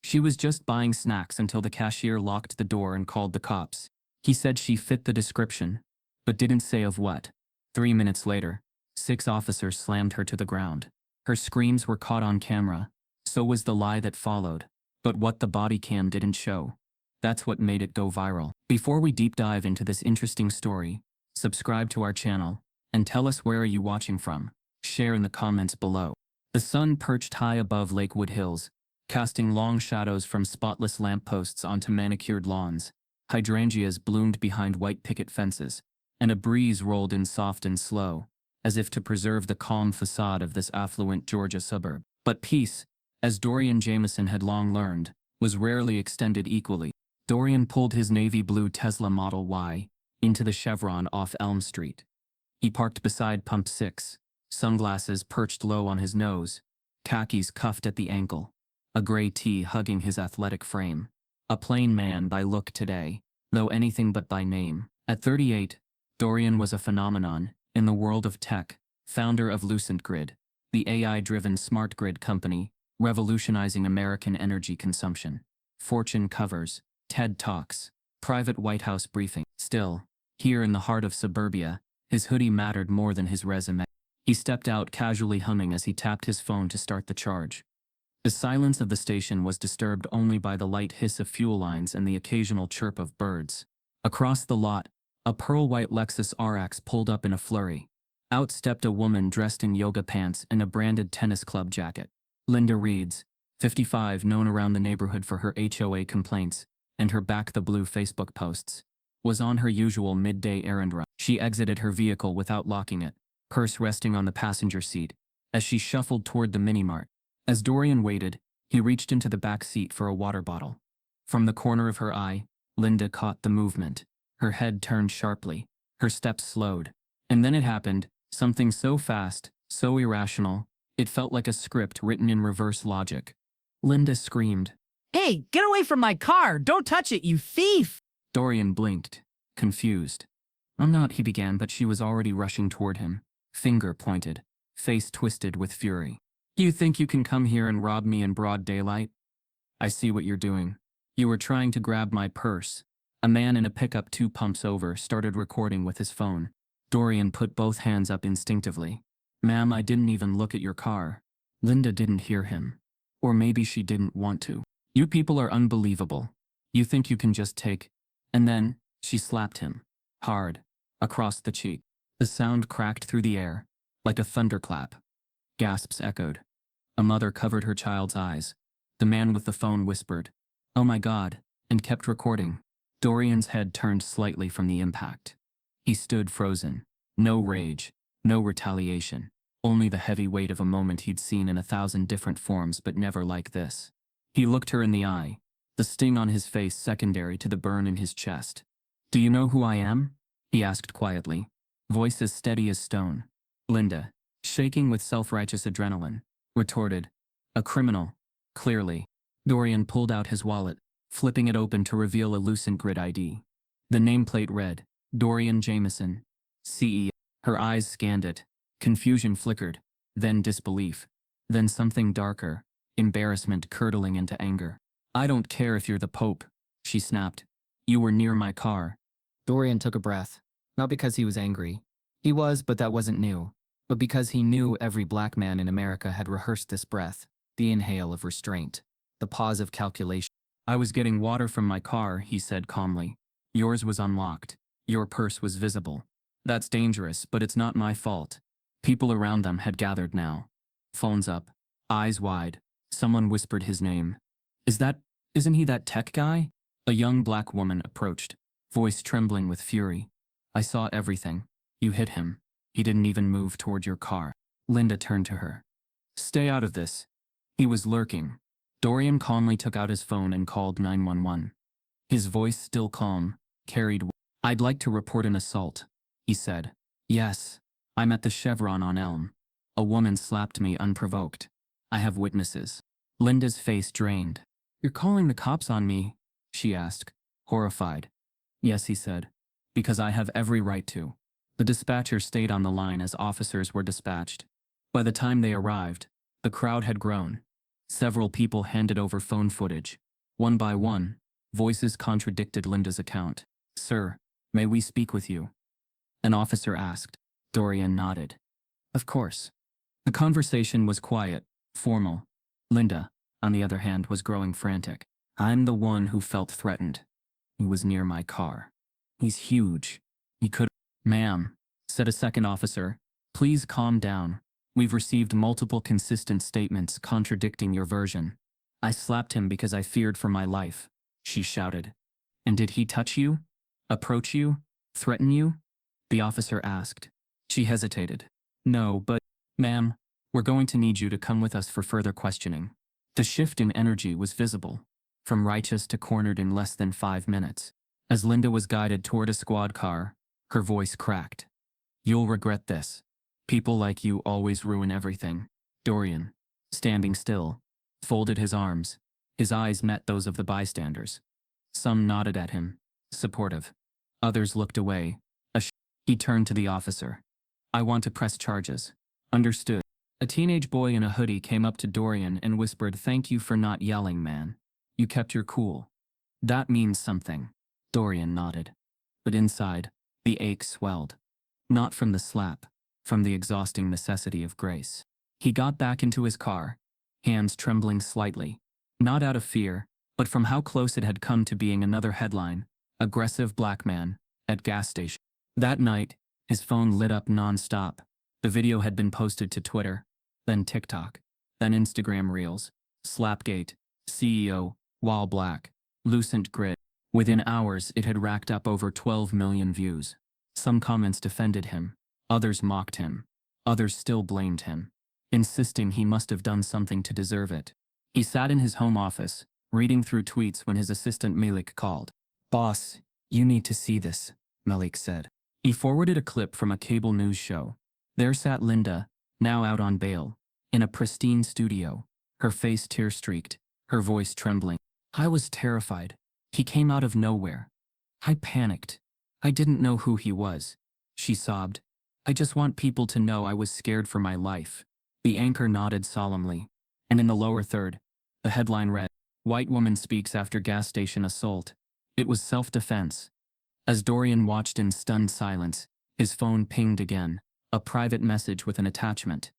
She was just buying snacks until the cashier locked the door and called the cops. He said she fit the description, but didn't say of what. 3 minutes later, 6 officers slammed her to the ground. Her screams were caught on camera. So was the lie that followed. But what the body cam didn't show. That's what made it go viral. Before we deep dive into this interesting story, subscribe to our channel, and tell us where are you watching from. Share in the comments below. The sun perched high above Lakewood Hills, casting long shadows from spotless lampposts onto manicured lawns. Hydrangeas bloomed behind white picket fences, and a breeze rolled in soft and slow, as if to preserve the calm facade of this affluent Georgia suburb. But peace, as Dorian Jameson had long learned, was rarely extended equally. Dorian pulled his navy blue Tesla Model Y into the Chevron off Elm Street. He parked beside Pump 6, sunglasses perched low on his nose, khakis cuffed at the ankle, a gray tee hugging his athletic frame. A plain man by look today, though anything but by name. At 38, Dorian was a phenomenon in the world of tech, founder of Lucent Grid, the AI-driven smart grid company revolutionizing American energy consumption. Fortune covers, TED Talks, private White House briefing. Still, here in the heart of suburbia, his hoodie mattered more than his resume. He stepped out casually humming as he tapped his phone to start the charge. The silence of the station was disturbed only by the light hiss of fuel lines and the occasional chirp of birds. Across the lot, a pearl-white Lexus RX pulled up in a flurry. Out stepped a woman dressed in yoga pants and a branded tennis club jacket. Linda Reeds, 55, known around the neighborhood for her HOA complaints and her Back the Blue Facebook posts, was on her usual midday errand run. She exited her vehicle without locking it, purse resting on the passenger seat, as she shuffled toward the mini-mart. As Dorian waited, he reached into the back seat for a water bottle. From the corner of her eye, Linda caught the movement. Her head turned sharply, her steps slowed. And then it happened, something so fast, so irrational, it felt like a script written in reverse logic. Linda screamed. "Hey, get away from my car! Don't touch it, you thief!" Dorian blinked, confused. "I'm not," he began, but she was already rushing toward him, finger pointed, face twisted with fury. "You think you can come here and rob me in broad daylight? I see what you're doing. You were trying to grab my purse." A man in a pickup 2 pumps over started recording with his phone. Dorian put both hands up instinctively. "Ma'am, I didn't even look at your car." Linda didn't hear him. Or maybe she didn't want to. "You people are unbelievable. You think you can just take..." And then, she slapped him. Hard. Across the cheek. The sound cracked through the air, like a thunderclap. Gasps echoed. A mother covered her child's eyes. The man with the phone whispered, "Oh my God," and kept recording. Dorian's head turned slightly from the impact. He stood frozen. No rage, no retaliation, only the heavy weight of a moment he'd seen in 1,000 different forms, but never like this. He looked her in the eye, the sting on his face secondary to the burn in his chest. "Do you know who I am?" he asked quietly, voice as steady as stone. Linda, shaking with self-righteous adrenaline, retorted, "A criminal, clearly." Dorian pulled out his wallet, flipping it open to reveal a Lucent Grid ID. The nameplate read, Dorian Jameson, CEO. Her eyes scanned it. Confusion flickered, then disbelief, then something darker, embarrassment curdling into anger. "I don't care if you're the Pope," she snapped. "You were near my car." Dorian took a breath, not because he was angry. He was, but that wasn't new. But because he knew every black man in America had rehearsed this breath, the inhale of restraint, the pause of calculation. "I was getting water from my car," he said calmly. "Yours was unlocked. Your purse was visible. That's dangerous, but it's not my fault." People around them had gathered now. Phones up, eyes wide. Someone whispered his name. Isn't he that tech guy?" A young black woman approached, voice trembling with fury. "I saw everything. You hit him. He didn't even move toward your car." Linda turned to her. "Stay out of this." He was lurking. Dorian calmly took out his phone and called 911. His voice still calm, carried. "I'd like to report an assault," he said. "Yes. I'm at the Chevron on Elm. A woman slapped me unprovoked. I have witnesses." Linda's face drained. "You're calling the cops on me?" she asked, horrified. "Yes," he said. "Because I have every right to." The dispatcher stayed on the line as officers were dispatched. By the time they arrived, the crowd had grown. Several people handed over phone footage. One by one, voices contradicted Linda's account. "Sir, may we speak with you?" an officer asked. Dorian nodded. Of course. The conversation was quiet, formal. Linda, on the other hand, was growing frantic. "I'm the one who felt threatened. He was near my car. He's huge. He could—" "Ma'am," said a second officer, "please calm down. We've received multiple consistent statements contradicting your version." "I slapped him because I feared for my life," she shouted. "And did he touch you? Approach you? Threaten you?" the officer asked. She hesitated. "No, but, ma'am, we're going to need you to come with us for further questioning." The shift in energy was visible, from righteous to cornered in less than 5 minutes. As Linda was guided toward a squad car, her voice cracked. "You'll regret this. People like you always ruin everything." Dorian, standing still, folded his arms. His eyes met those of the bystanders. Some nodded at him, supportive. Others looked away. He turned to the officer. "I want to press charges." "Understood." A teenage boy in a hoodie came up to Dorian and whispered, "Thank you for not yelling, man. You kept your cool. That means something." Dorian nodded. But inside, the ache swelled. Not from the slap, from the exhausting necessity of grace. He got back into his car, hands trembling slightly. Not out of fear, but from how close it had come to being another headline: "Aggressive black man at gas station." That night, his phone lit up non-stop. The video had been posted to Twitter, then TikTok, then Instagram Reels. Slapgate, CEO, while black, lucent grid. Within hours, it had racked up over 12 million views. Some comments defended him, others mocked him, others still blamed him, insisting he must have done something to deserve it. He sat in his home office, reading through tweets when his assistant Malik called. "Boss, you need to see this," Malik said. He forwarded a clip from a cable news show. There sat Linda, now out on bail, in a pristine studio, her face tear-streaked, her voice trembling. "I was terrified. He came out of nowhere. I panicked. I didn't know who he was," she sobbed. "I just want people to know I was scared for my life." The anchor nodded solemnly, and in the lower third, the headline read, "White woman speaks after gas station assault." It was self-defense. As Dorian watched in stunned silence, his phone pinged again, a private message with an attachment.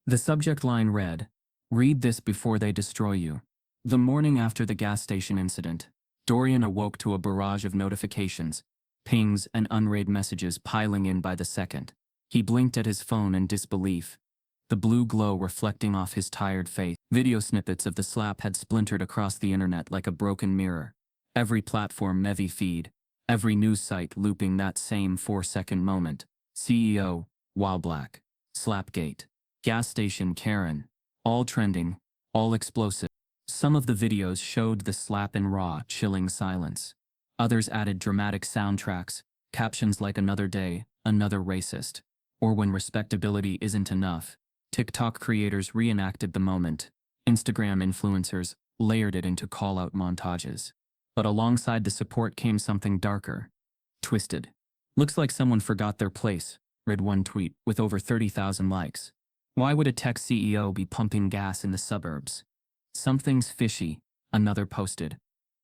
The subject line read, "Read this before they destroy you." The morning after the gas station incident, Dorian awoke to a barrage of notifications, pings and unread messages piling in by the second. He blinked at his phone in disbelief, the blue glow reflecting off his tired face. Video snippets of the slap had splintered across the internet like a broken mirror. Every platform Mevi feed, every news site looping that same 4-second moment. CEO, while black, Slapgate, gas station Karen, all trending, all explosive. Some of the videos showed the slap in raw, chilling silence. Others added dramatic soundtracks, captions like "Another day, another racist," or "When respectability isn't enough." TikTok creators reenacted the moment. Instagram influencers layered it into call-out montages. But alongside the support came something darker. "Twisted. Looks like someone forgot their place," read one tweet with over 30,000 likes. "Why would a tech CEO be pumping gas in the suburbs?" "Something's fishy," another posted.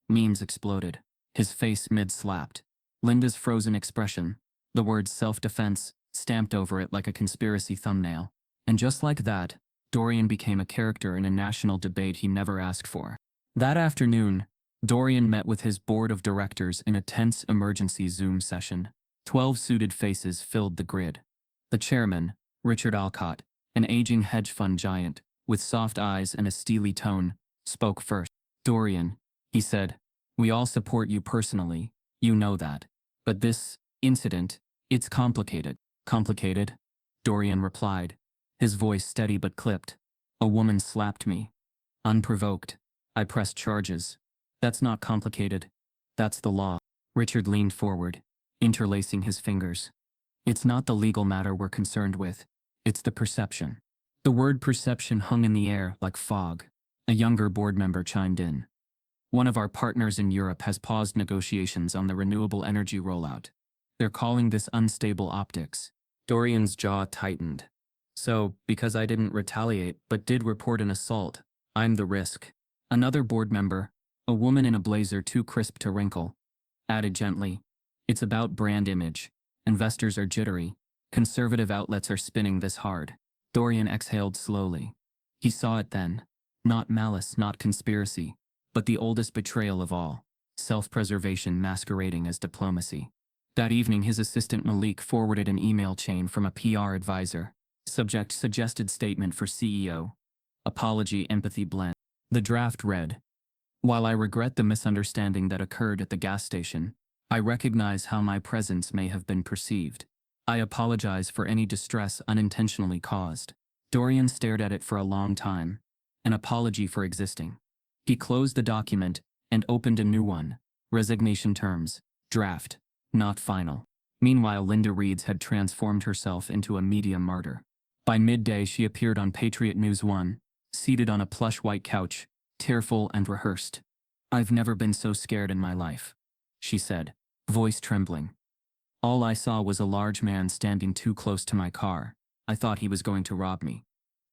Memes exploded. His face mid-slapped. Linda's frozen expression, the word self-defense, stamped over it like a conspiracy thumbnail. And just like that, Dorian became a character in a national debate he never asked for. That afternoon, Dorian met with his board of directors in a tense emergency Zoom session. 12 suited faces filled the grid. The chairman, Richard Alcott, an aging hedge fund giant, with soft eyes and a steely tone, spoke first. "Dorian," he said, "we all support you personally, you know that. But this incident, it's complicated." "Complicated?" Dorian replied, his voice steady but clipped. "A woman slapped me. Unprovoked. I pressed charges. That's not complicated. That's the law." Richard leaned forward, interlacing his fingers. "It's not the legal matter we're concerned with. It's the perception." The word perception hung in the air like fog. A younger board member chimed in. "One of our partners in Europe has paused negotiations on the renewable energy rollout. They're calling this unstable optics." Dorian's jaw tightened. "So, because I didn't retaliate but did report an assault, I'm the risk. Another board member, a woman in a blazer too crisp to wrinkle, added gently. It's about brand image. Investors are jittery. Conservative outlets are spinning this hard. Dorian exhaled slowly. He saw it then. Not malice, not conspiracy, but the oldest betrayal of all. Self-preservation masquerading as diplomacy. That evening his assistant Malik forwarded an email chain from a PR advisor. Subject: suggested statement for CEO. Apology, empathy blend. The draft read: While I regret the misunderstanding that occurred at the gas station, I recognize how my presence may have been perceived. I apologize for any distress unintentionally caused. Dorian stared at it for a long time. An apology for existing. He closed the document and opened a new one. Resignation terms. Draft. Not final. Meanwhile, Linda Reeds had transformed herself into a media martyr. By midday, she appeared on Patriot News 1, seated on a plush white couch, tearful and rehearsed. I've never been so scared in my life, she said, voice trembling. All I saw was a large man standing too close to my car. I thought he was going to rob me.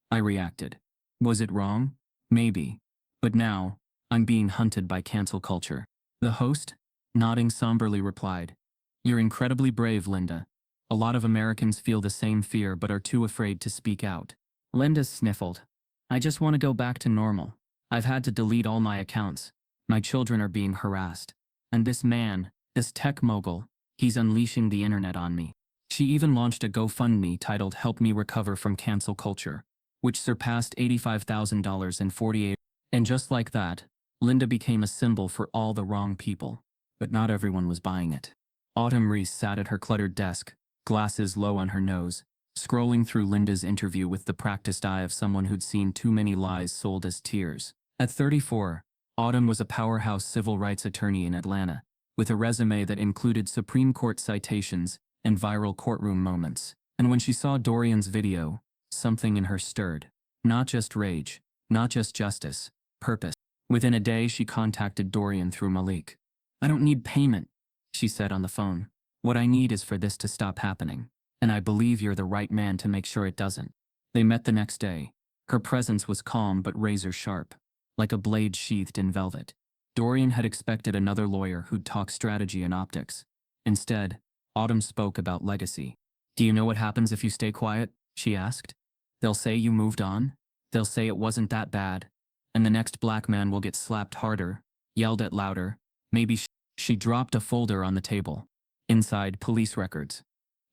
I reacted. Was it wrong? Maybe. But now, I'm being hunted by cancel culture. The host, nodding somberly, replied, You're incredibly brave, Linda. A lot of Americans feel the same fear but are too afraid to speak out. Linda sniffled. I just want to go back to normal. I've had to delete all my accounts. My children are being harassed. And this man, this tech mogul, he's unleashing the internet on me. She even launched a GoFundMe titled Help Me Recover from Cancel Culture, which surpassed $85,000 in 48. And just like that, Linda became a symbol for all the wrong people. But not everyone was buying it. Autumn Reese sat at her cluttered desk, glasses low on her nose, scrolling through Linda's interview with the practiced eye of someone who'd seen too many lies sold as tears. At 34, Autumn was a powerhouse civil rights attorney in Atlanta, with a resume that included Supreme Court citations and viral courtroom moments. And when she saw Dorian's video, something in her stirred. Not just rage, not just justice, purpose. Within a day, she contacted Dorian through Malik. I don't need payment, she said on the phone. What I need is for this to stop happening. And I believe you're the right man to make sure it doesn't. They met the next day. Her presence was calm but razor sharp, like a blade sheathed in velvet. Dorian had expected another lawyer who'd talk strategy and optics. Instead, Autumn spoke about legacy. Do you know what happens if you stay quiet? She asked. They'll say you moved on. They'll say it wasn't that bad. And the next black man will get slapped harder, yelled at louder. Maybe she dropped a folder on the table. Inside, police records,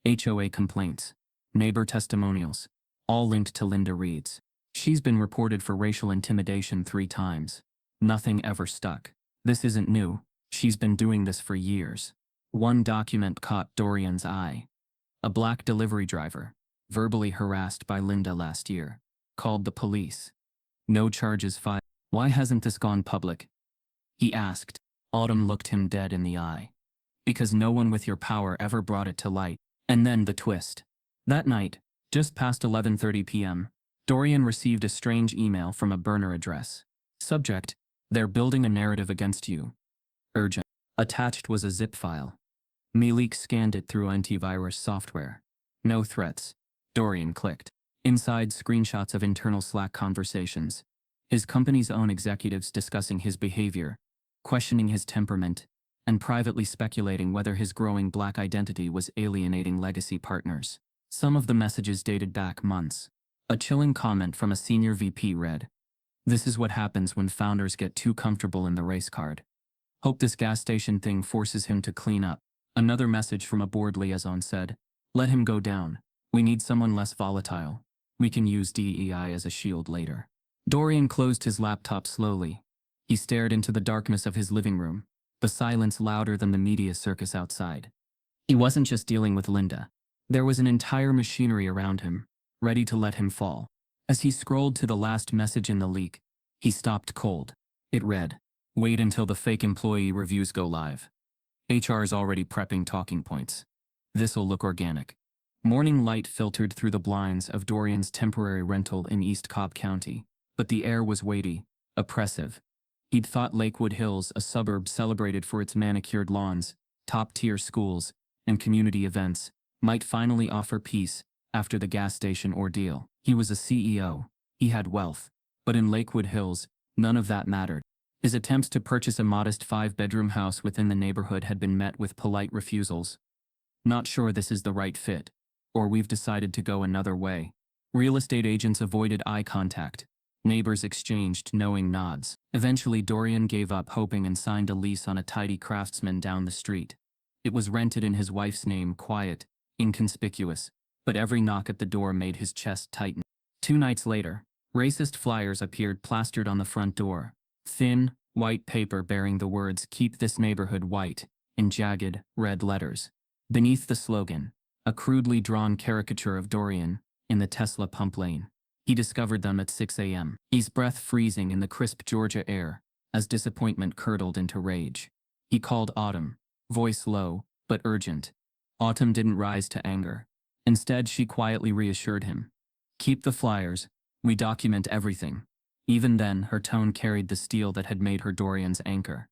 HOA complaints, neighbor testimonials, all linked to Linda Reeds. She's been reported for racial intimidation 3 times. Nothing ever stuck. This isn't new. She's been doing this for years. One document caught Dorian's eye. A black delivery driver, verbally harassed by Linda last year, called the police. No charges filed. Why hasn't this gone public? He asked. Autumn looked him dead in the eye. Because no one with your power ever brought it to light. And then the twist. That night, just past 11:30 p.m., Dorian received a strange email from a burner address. Subject: They're building a narrative against you. Urgent. Attached was a zip file. Malik scanned it through antivirus software. No threats. Dorian clicked. Inside, screenshots of internal Slack conversations. His company's own executives discussing his behavior, questioning his temperament, and privately speculating whether his growing black identity was alienating legacy partners. Some of the messages dated back months. A chilling comment from a senior VP read, "This is what happens when founders get too comfortable in the race card. Hope this gas station thing forces him to clean up." Another message from a board liaison said, "Let him go down. We need someone less volatile. We can use DEI as a shield later." Dorian closed his laptop slowly. He stared into the darkness of his living room, the silence louder than the media circus outside. He wasn't just dealing with Linda. There was an entire machinery around him, ready to let him fall. As he scrolled to the last message in the leak, he stopped cold. It read, "Wait until the fake employee reviews go live. HR's already prepping talking points. This'll look organic." Morning light filtered through the blinds of Dorian's temporary rental in East Cobb County, but the air was weighty, oppressive. He'd thought Lakewood Hills, a suburb celebrated for its manicured lawns, top-tier schools, and community events, might finally offer peace after the gas station ordeal. He was a CEO. He had wealth. But in Lakewood Hills, none of that mattered. His attempts to purchase a modest 5-bedroom house within the neighborhood had been met with polite refusals. Not sure this is the right fit. Or we've decided to go another way. Real estate agents avoided eye contact. Neighbors exchanged knowing nods. Eventually Dorian gave up hoping and signed a lease on a tidy craftsman down the street. It was rented in his wife's name, quiet, inconspicuous, but every knock at the door made his chest tighten. 2 nights later, racist flyers appeared plastered on the front door. Thin, white paper bearing the words "Keep this neighborhood white" in jagged, red letters. Beneath the slogan, a crudely drawn caricature of Dorian in the Tesla pump lane. He discovered them at 6 a.m., his breath freezing in the crisp Georgia air as disappointment curdled into rage. He called Autumn, voice low, but urgent. Autumn didn't rise to anger. Instead, she quietly reassured him. "Keep the flyers. We document everything." Even then, her tone carried the steel that had made her Dorian's anchor.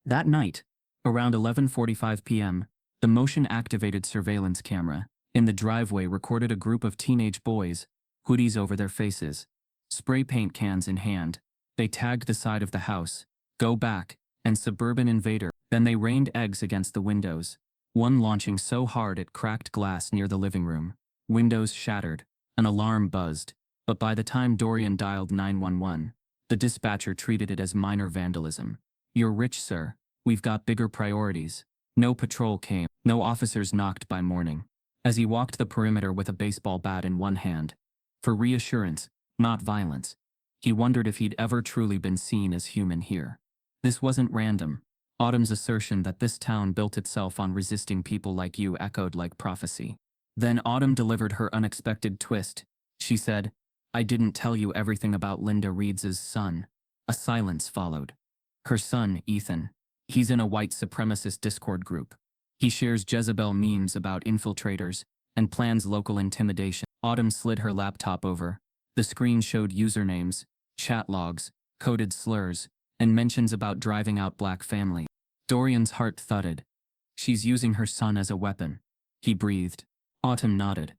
That night, around 11:45 p.m., the motion-activated surveillance camera in the driveway recorded a group of teenage boys, hoodies over their faces, spray paint cans in hand. They tagged the side of the house, "Go back," and "Suburban Invader." Then they rained eggs against the windows, one launching so hard it cracked glass near the living room. Windows shattered, an alarm buzzed, but by the time Dorian dialed 911, the dispatcher treated it as minor vandalism. "You're rich, sir. We've got bigger priorities." No patrol came, no officers knocked by morning. As he walked the perimeter with a baseball bat in one hand, for reassurance, not violence, he wondered if he'd ever truly been seen as human here. This wasn't random. Autumn's assertion that this town built itself on resisting people like you echoed like prophecy. Then Autumn delivered her unexpected twist. She said, "I didn't tell you everything about Linda Reeds's son." A silence followed. "Her son, Ethan. He's in a white supremacist Discord group. He shares Jezebel memes about infiltrators and plans local intimidation." Autumn slid her laptop over. The screen showed usernames, chat logs, coded slurs, and mentions about driving out black family. Dorian's heart thudded. "She's using her son as a weapon." He breathed. Autumn nodded.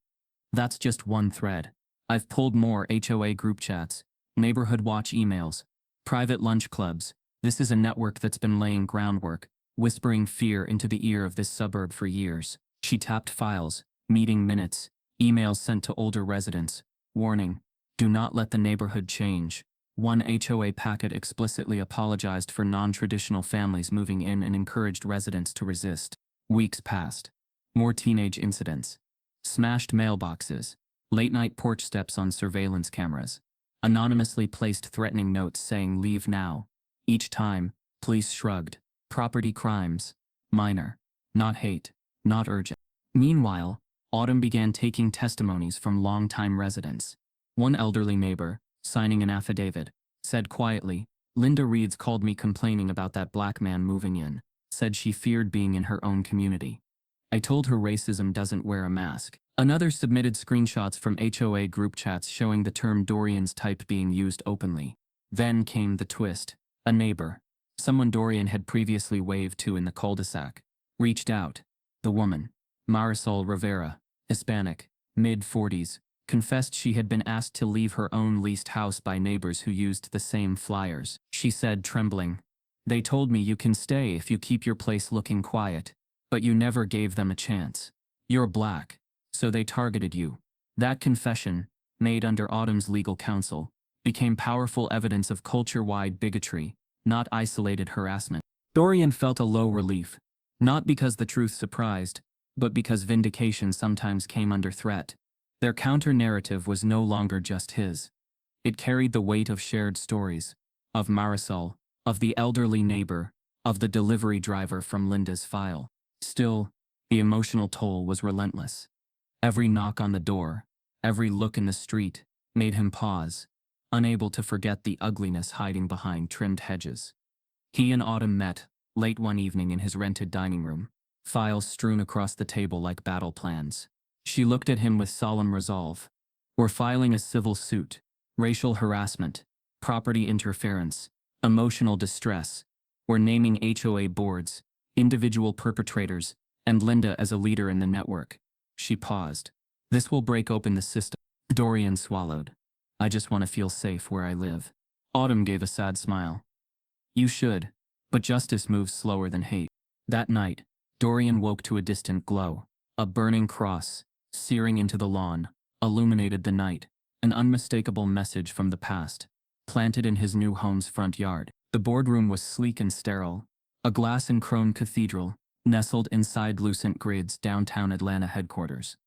"That's just one thread. I've pulled more HOA group chats, neighborhood watch emails, private lunch clubs. This is a network that's been laying groundwork, whispering fear into the ear of this suburb for years." She tapped files, meeting minutes, emails sent to older residents. Warning: do not let the neighborhood change. One HOA packet explicitly apologized for non-traditional families moving in and encouraged residents to resist. Weeks passed. More teenage incidents. Smashed mailboxes. Late-night porch steps on surveillance cameras. Anonymously placed threatening notes saying "Leave now." Each time, police shrugged. Property crimes. Minor. Not hate. Not urgent. Meanwhile, Autumn began taking testimonies from longtime residents. One elderly neighbor, signing an affidavit, said quietly, "Linda Reeds called me complaining about that black man moving in. Said she feared being in her own community. I told her racism doesn't wear a mask." Another submitted screenshots from HOA group chats showing the term Dorian's type being used openly. Then came the twist. A neighbor, someone Dorian had previously waved to in the cul-de-sac, reached out. The woman, Marisol Rivera, Hispanic, mid-40s, confessed she had been asked to leave her own leased house by neighbors who used the same flyers. She said, trembling, "They told me you can stay if you keep your place looking quiet, but you never gave them a chance. You're black, so they targeted you." That confession, made under Autumn's legal counsel, became powerful evidence of culture-wide bigotry, not isolated harassment. Dorian felt a low relief, not because the truth surprised, but because vindication sometimes came under threat. Their counter-narrative was no longer just his. It carried the weight of shared stories, of Marisol, of the elderly neighbor, of the delivery driver from Linda's file. Still, the emotional toll was relentless. Every knock on the door, every look in the street, made him pause, unable to forget the ugliness hiding behind trimmed hedges. He and Autumn met, late one evening in his rented dining room, files strewn across the table like battle plans. She looked at him with solemn resolve. "We're filing a civil suit. Racial harassment, property interference, emotional distress. We're naming HOA boards, individual perpetrators, and Linda as a leader in the network." She paused. "This will break open the system." Dorian swallowed. "I just want to feel safe where I live." Autumn gave a sad smile. You should, but justice moves slower than hate. That night, Dorian woke to a distant glow. A burning cross, searing into the lawn, illuminated the night, an unmistakable message from the past, planted in his new home's front yard. The boardroom was sleek and sterile, a glass and chrome cathedral, nestled inside Lucent Grid's downtown Atlanta headquarters.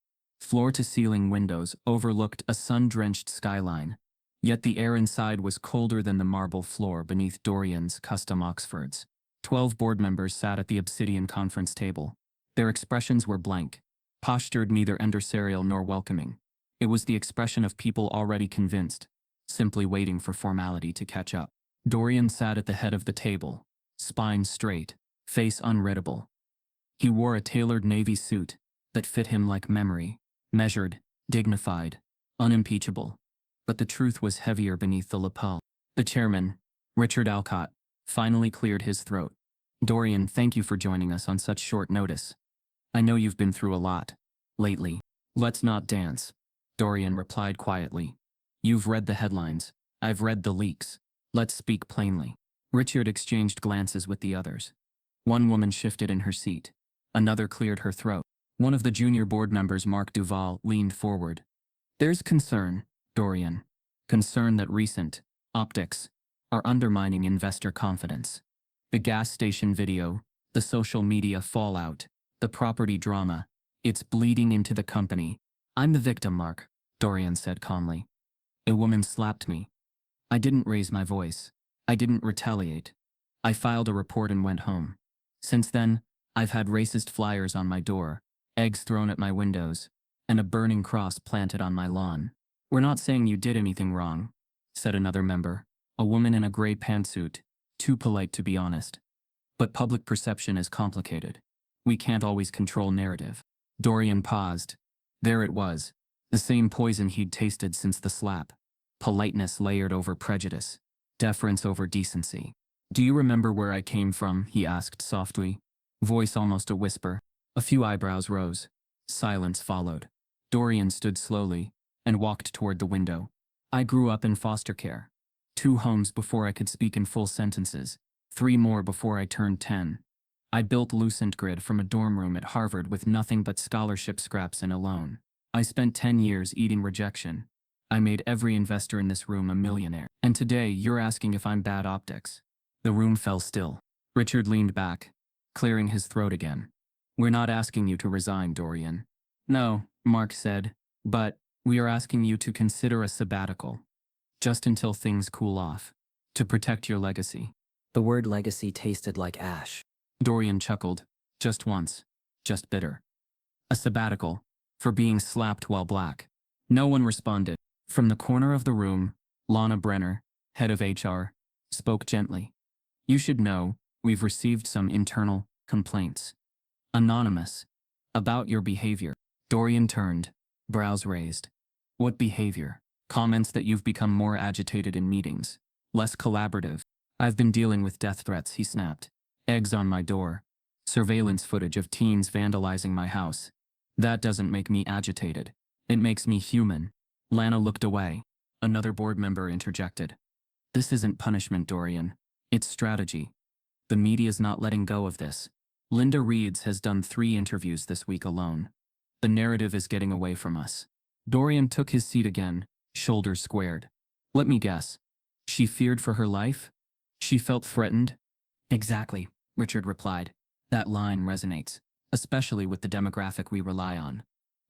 Floor-to-ceiling windows overlooked a sun-drenched skyline, yet the air inside was colder than the marble floor beneath Dorian's custom Oxfords. 12 board members sat at the obsidian conference table. Their expressions were blank, postured neither adversarial nor welcoming. It was the expression of people already convinced, simply waiting for formality to catch up. Dorian sat at the head of the table, spine straight, face unreadable. He wore a tailored navy suit that fit him like memory, measured, dignified, unimpeachable. But the truth was heavier beneath the lapel. The chairman, Richard Alcott, finally cleared his throat. Dorian, thank you for joining us on such short notice. I know you've been through a lot lately. Let's not dance, Dorian replied quietly. You've read the headlines. I've read the leaks. Let's speak plainly. Richard exchanged glances with the others. One woman shifted in her seat. Another cleared her throat. One of the junior board members, Mark Duval, leaned forward. There's concern, Dorian. Concern that recent optics are undermining investor confidence. The gas station video, the social media fallout, the property drama, it's bleeding into the company. I'm the victim, Mark, Dorian said calmly. A woman slapped me. I didn't raise my voice. I didn't retaliate. I filed a report and went home. Since then, I've had racist flyers on my door, eggs thrown at my windows, and a burning cross planted on my lawn. We're not saying you did anything wrong, said another member, a woman in a gray pantsuit, too polite to be honest. But public perception is complicated. We can't always control narrative. Dorian paused. There it was, the same poison he'd tasted since the slap. Politeness layered over prejudice, deference over decency. Do you remember where I came from? He asked softly, voice almost a whisper. A few eyebrows rose. Silence followed. Dorian stood slowly and walked toward the window. I grew up in foster care. 2 homes before I could speak in full sentences. 3 more before I turned 10. I built Lucent Grid from a dorm room at Harvard with nothing but scholarship scraps and a loan. I spent 10 years eating rejection. I made every investor in this room a millionaire. And today, you're asking if I'm bad optics. The room fell still. Richard leaned back, clearing his throat again. We're not asking you to resign, Dorian. No, Mark said, but we are asking you to consider a sabbatical. Just until things cool off. To protect your legacy. The word legacy tasted like ash. Dorian chuckled. Just once. Just bitter. A sabbatical. For being slapped while black. No one responded. From the corner of the room, Lana Brenner, head of HR, spoke gently. You should know, we've received some internal complaints. Anonymous. About your behavior. Dorian turned, brows raised. What behavior? Comments that you've become more agitated in meetings. Less collaborative. I've been dealing with death threats, he snapped. Eggs on my door. Surveillance footage of teens vandalizing my house. That doesn't make me agitated. It makes me human. Lana looked away. Another board member interjected. This isn't punishment, Dorian. It's strategy. The media's not letting go of this. Linda Reeds has done 3 interviews this week alone. The narrative is getting away from us. Dorian took his seat again, shoulders squared. Let me guess. She feared for her life? She felt threatened? Exactly, Richard replied. That line resonates, especially with the demographic we rely on.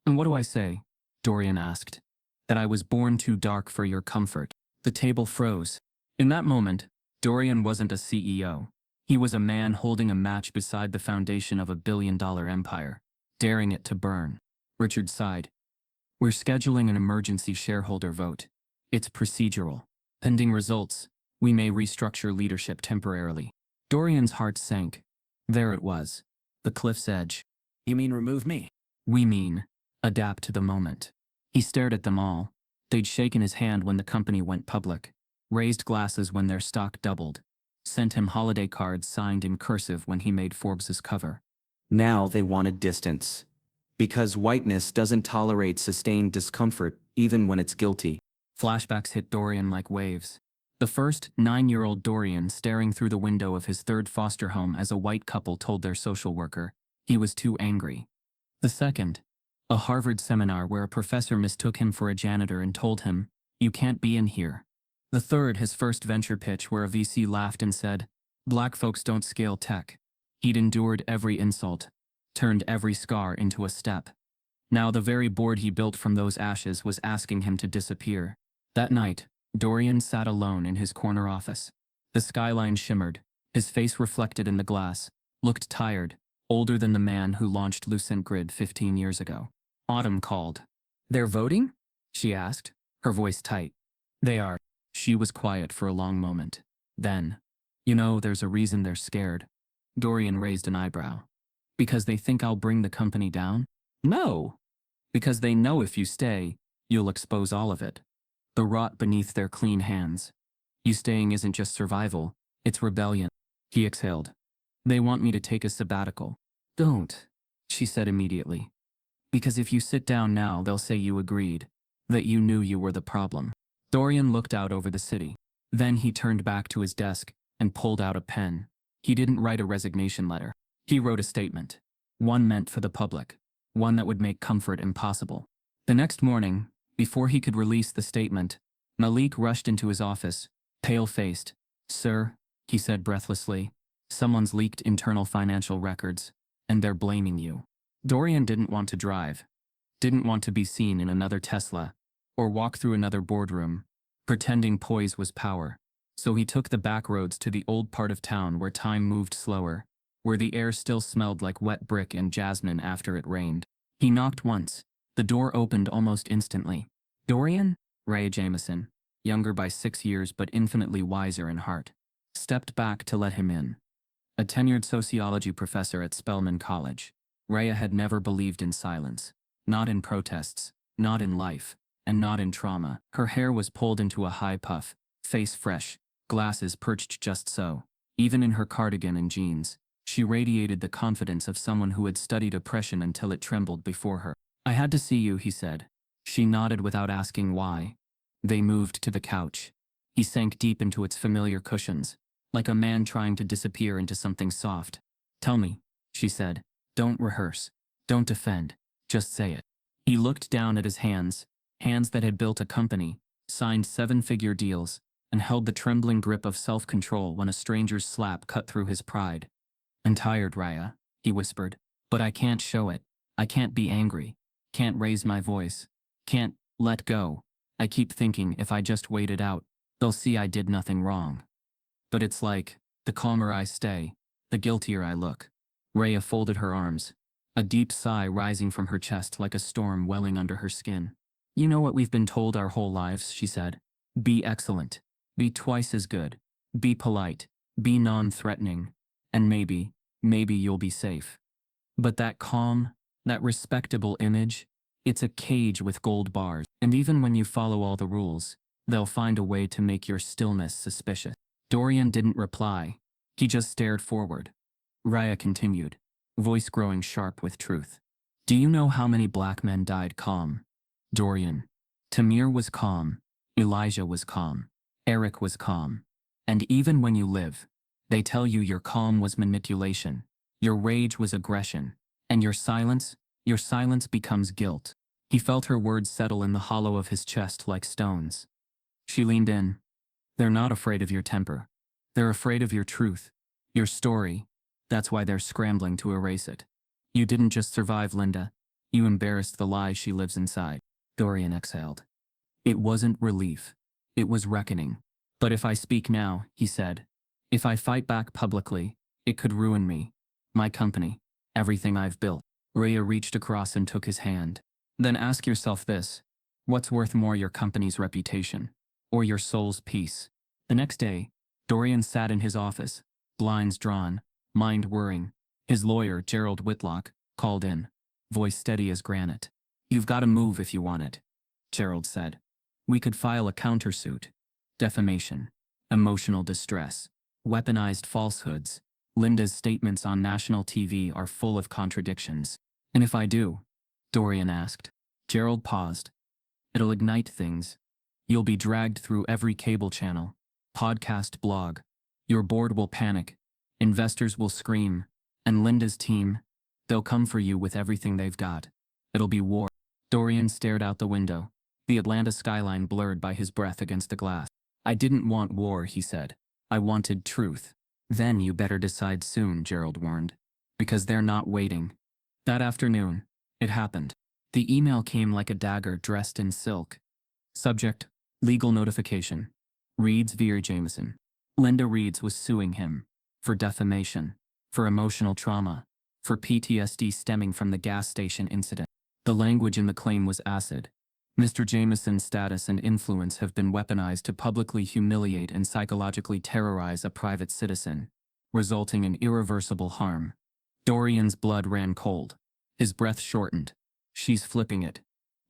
And what do I say? Dorian asked. That I was born too dark for your comfort. The table froze. In that moment, Dorian wasn't a CEO. He was a man holding a match beside the foundation of a billion-dollar empire, daring it to burn. Richard sighed. We're scheduling an emergency shareholder vote. It's procedural. Pending results, we may restructure leadership temporarily. Dorian's heart sank. There it was. The cliff's edge. You mean remove me? We mean, adapt to the moment. He stared at them all. They'd shaken his hand when the company went public, raised glasses when their stock doubled, sent him holiday cards signed in cursive when he made Forbes's cover. Now they wanted distance. Because whiteness doesn't tolerate sustained discomfort, even when it's guilty. Flashbacks hit Dorian like waves. The first, 9-year-old Dorian staring through the window of his third foster home as a white couple told their social worker he was too angry. The second, a Harvard seminar where a professor mistook him for a janitor and told him, "You can't be in here." The third, his first venture pitch where a VC laughed and said, "Black folks don't scale tech." He'd endured every insult, turned every scar into a step. Now the very board he built from those ashes was asking him to disappear. That night, Dorian sat alone in his corner office. The skyline shimmered, his face reflected in the glass, looked tired, older than the man who launched Lucent Grid 15 years ago. Autumn called. "They're voting?" she asked, her voice tight. "They are." She was quiet for a long moment. Then, "You know, there's a reason they're scared." Dorian raised an eyebrow. "Because they think I'll bring the company down?" "No. Because they know if you stay, you'll expose all of it. The rot beneath their clean hands. You staying isn't just survival, it's rebellion." He exhaled. "They want me to take a sabbatical." "Don't," she said immediately. "Because if you sit down now, they'll say you agreed, that you knew you were the problem." Dorian looked out over the city. Then he turned back to his desk and pulled out a pen. He didn't write a resignation letter. He wrote a statement. One meant for the public. One that would make comfort impossible. The next morning, before he could release the statement, Malik rushed into his office, pale-faced. "Sir," he said breathlessly, "someone's leaked internal financial records, and they're blaming you." Dorian didn't want to drive. Didn't want to be seen in another Tesla, or walk through another boardroom, pretending poise was power. So he took the back roads to the old part of town where time moved slower, where the air still smelled like wet brick and jasmine after it rained. He knocked once. The door opened almost instantly. Dorian, Raya Jameson, younger by 6 years but infinitely wiser in heart, stepped back to let him in. A tenured sociology professor at Spelman College, Raya had never believed in silence. Not in protests, not in life, and not in trauma. Her hair was pulled into a high puff, face fresh, glasses perched just so. Even in her cardigan and jeans, she radiated the confidence of someone who had studied oppression until it trembled before her. "I had to see you," he said. She nodded without asking why. They moved to the couch. He sank deep into its familiar cushions, like a man trying to disappear into something soft. "Tell me," she said. "Don't rehearse. Don't defend. Just say it." He looked down at his hands that had built a company, signed 7-figure deals, and held the trembling grip of self-control when a stranger's slap cut through his pride. "I'm tired, Raya," he whispered, "but I can't show it. I can't be angry. Can't raise my voice. Can't let go. I keep thinking if I just wait it out, they'll see I did nothing wrong. But it's like, the calmer I stay, the guiltier I look." Raya folded her arms, a deep sigh rising from her chest like a storm welling under her skin. "You know what we've been told our whole lives," she said. "Be excellent. Be twice as good. Be polite. Be non-threatening. And maybe you'll be safe. But that calm, that respectable image, it's a cage with gold bars. And even when you follow all the rules, they'll find a way to make your stillness suspicious." Dorian didn't reply. He just stared forward. Raya continued, voice growing sharp with truth. "Do you know how many black men died calm? Dorian. Tamir was calm. Elijah was calm. Eric was calm. And even when you live, they tell you your calm was manipulation. Your rage was aggression. And your silence becomes guilt." He felt her words settle in the hollow of his chest like stones. She leaned in. "They're not afraid of your temper. They're afraid of your truth, your story. That's why they're scrambling to erase it. You didn't just survive, Linda. You embarrassed the lie she lives inside." Dorian exhaled. It wasn't relief. It was reckoning. "But if I speak now," he said, "if I fight back publicly, it could ruin me, my company, everything I've built." Raya reached across and took his hand. "Then ask yourself this. What's worth more, your company's reputation, or your soul's peace?" The next day, Dorian sat in his office, blinds drawn, mind whirring. His lawyer, Gerald Whitlock, called in, voice steady as granite. "You've got to move if you want it," Gerald said. "We could file a countersuit. Defamation, emotional distress, weaponized falsehoods. Linda's statements on national TV are full of contradictions." "And if I do?" Dorian asked. Gerald paused. "It'll ignite things. You'll be dragged through every cable channel. Podcast blog. Your board will panic. Investors will scream. And Linda's team, they'll come for you with everything they've got. It'll be war. Dorian stared out the window, the Atlanta skyline blurred by his breath against the glass. I didn't want war, he said. I wanted truth. Then you better decide soon, Gerald warned. Because they're not waiting. That afternoon, it happened. The email came like a dagger dressed in silk. Subject, legal notification. Reeds v. Jameson. Linda Reeds was suing him. For defamation. For emotional trauma. For PTSD stemming from the gas station incident. The language in the claim was acid. Mr. Jameson's status and influence have been weaponized to publicly humiliate and psychologically terrorize a private citizen, resulting in irreversible harm. Dorian's blood ran cold. His breath shortened. She's flipping it,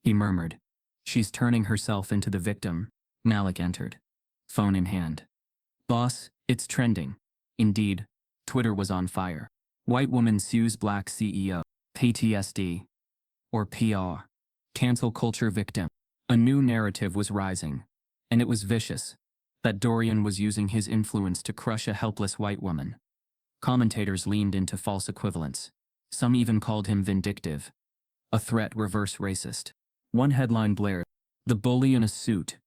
he murmured. She's turning herself into the victim. Malik entered. Phone in hand. Boss, it's trending. Indeed, Twitter was on fire. White woman sues black CEO. PTSD. Or PR. Cancel culture victim. A new narrative was rising. And it was vicious. That Dorian was using his influence to crush a helpless white woman. Commentators leaned into false equivalence. Some even called him vindictive. A threat reverse racist. One headline blared, "The bully in a suit.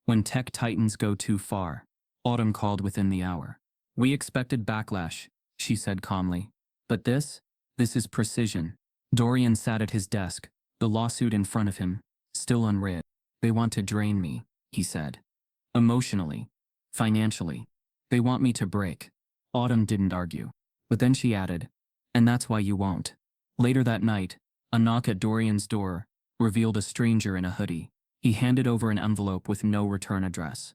When tech titans go too far." Autumn called within the hour. We expected backlash, she said calmly. But this is precision. Dorian sat at his desk, the lawsuit in front of him, still unread. They want to drain me, he said. Emotionally. Financially. They want me to break. Autumn didn't argue. But then she added, and that's why you won't. Later that night, a knock at Dorian's door revealed a stranger in a hoodie. He handed over an envelope with no return address.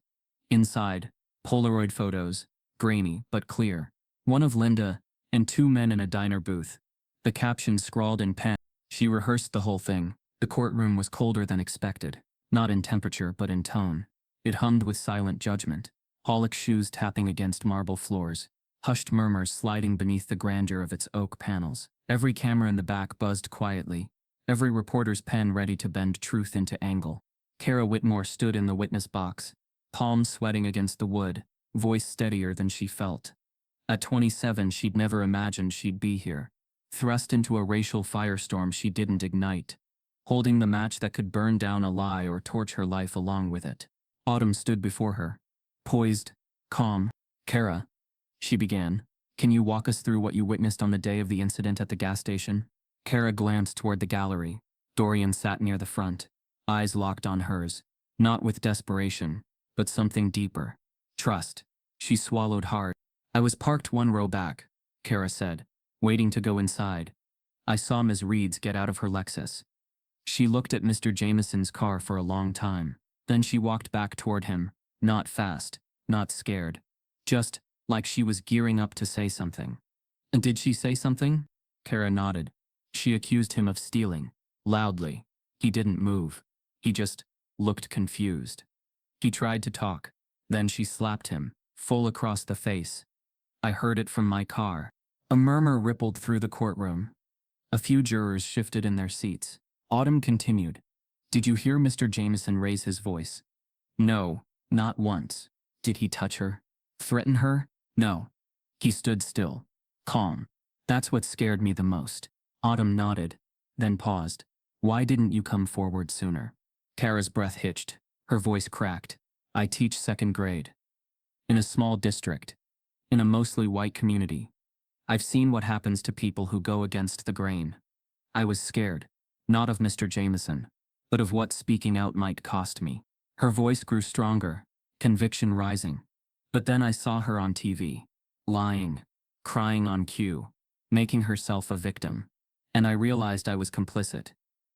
Inside, Polaroid photos, grainy but clear. One of Linda and two men in a diner booth. The caption scrawled in pen. She rehearsed the whole thing. The courtroom was colder than expected. Not in temperature but in tone. It hummed with silent judgment. Pollock shoes tapping against marble floors. Hushed murmurs sliding beneath the grandeur of its oak panels. Every camera in the back buzzed quietly. Every reporter's pen ready to bend truth into angle. Kara Whitmore stood in the witness box, palms sweating against the wood, voice steadier than she felt. At 27, she'd never imagined she'd be here, thrust into a racial firestorm she didn't ignite, holding the match that could burn down a lie or torch her life along with it. Autumn stood before her, poised, calm. Kara, she began, can you walk us through what you witnessed on the day of the incident at the gas station? Kara glanced toward the gallery. Dorian sat near the front, eyes locked on hers, not with desperation, but something deeper. Trust. She swallowed hard. I was parked one row back, Kara said, waiting to go inside. I saw Ms. Reeds get out of her Lexus. She looked at Mr. Jameson's car for a long time. Then she walked back toward him, not fast, not scared. Just like she was gearing up to say something. And did she say something? Kara nodded. She accused him of stealing, loudly. He didn't move. He just looked confused. He tried to talk. Then she slapped him, full across the face. I heard it from my car. A murmur rippled through the courtroom. A few jurors shifted in their seats. Autumn continued. Did you hear Mr. Jameson raise his voice? No, not once. Did he touch her? Threaten her? No. He stood still, calm. That's what scared me the most. Autumn nodded, then paused. Why didn't you come forward sooner? Kara's breath hitched. Her voice cracked. I teach second grade. In a small district. In a mostly white community. I've seen what happens to people who go against the grain. I was scared. Not of Mr. Jameson, but of what speaking out might cost me. Her voice grew stronger, conviction rising. But then I saw her on TV. Lying. Crying on cue. Making herself a victim. And I realized I was complicit.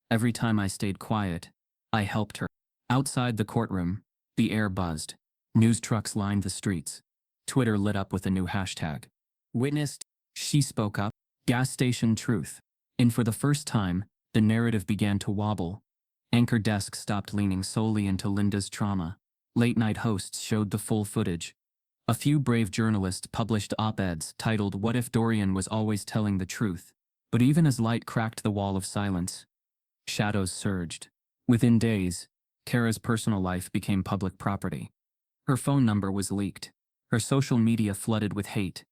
Every time I stayed quiet, I helped her. Outside the courtroom, the air buzzed. News trucks lined the streets. Twitter lit up with a new hashtag. Witnessed, she spoke up. Gas station truth. And for the first time, the narrative began to wobble. Anchor desks stopped leaning solely into Linda's trauma. Late-night hosts showed the full footage. A few brave journalists published op-eds titled What If Dorian Was Always Telling the Truth? But even as light cracked the wall of silence, shadows surged. Within days, Kara's personal life became public property. Her phone number was leaked. Her social media flooded with hate.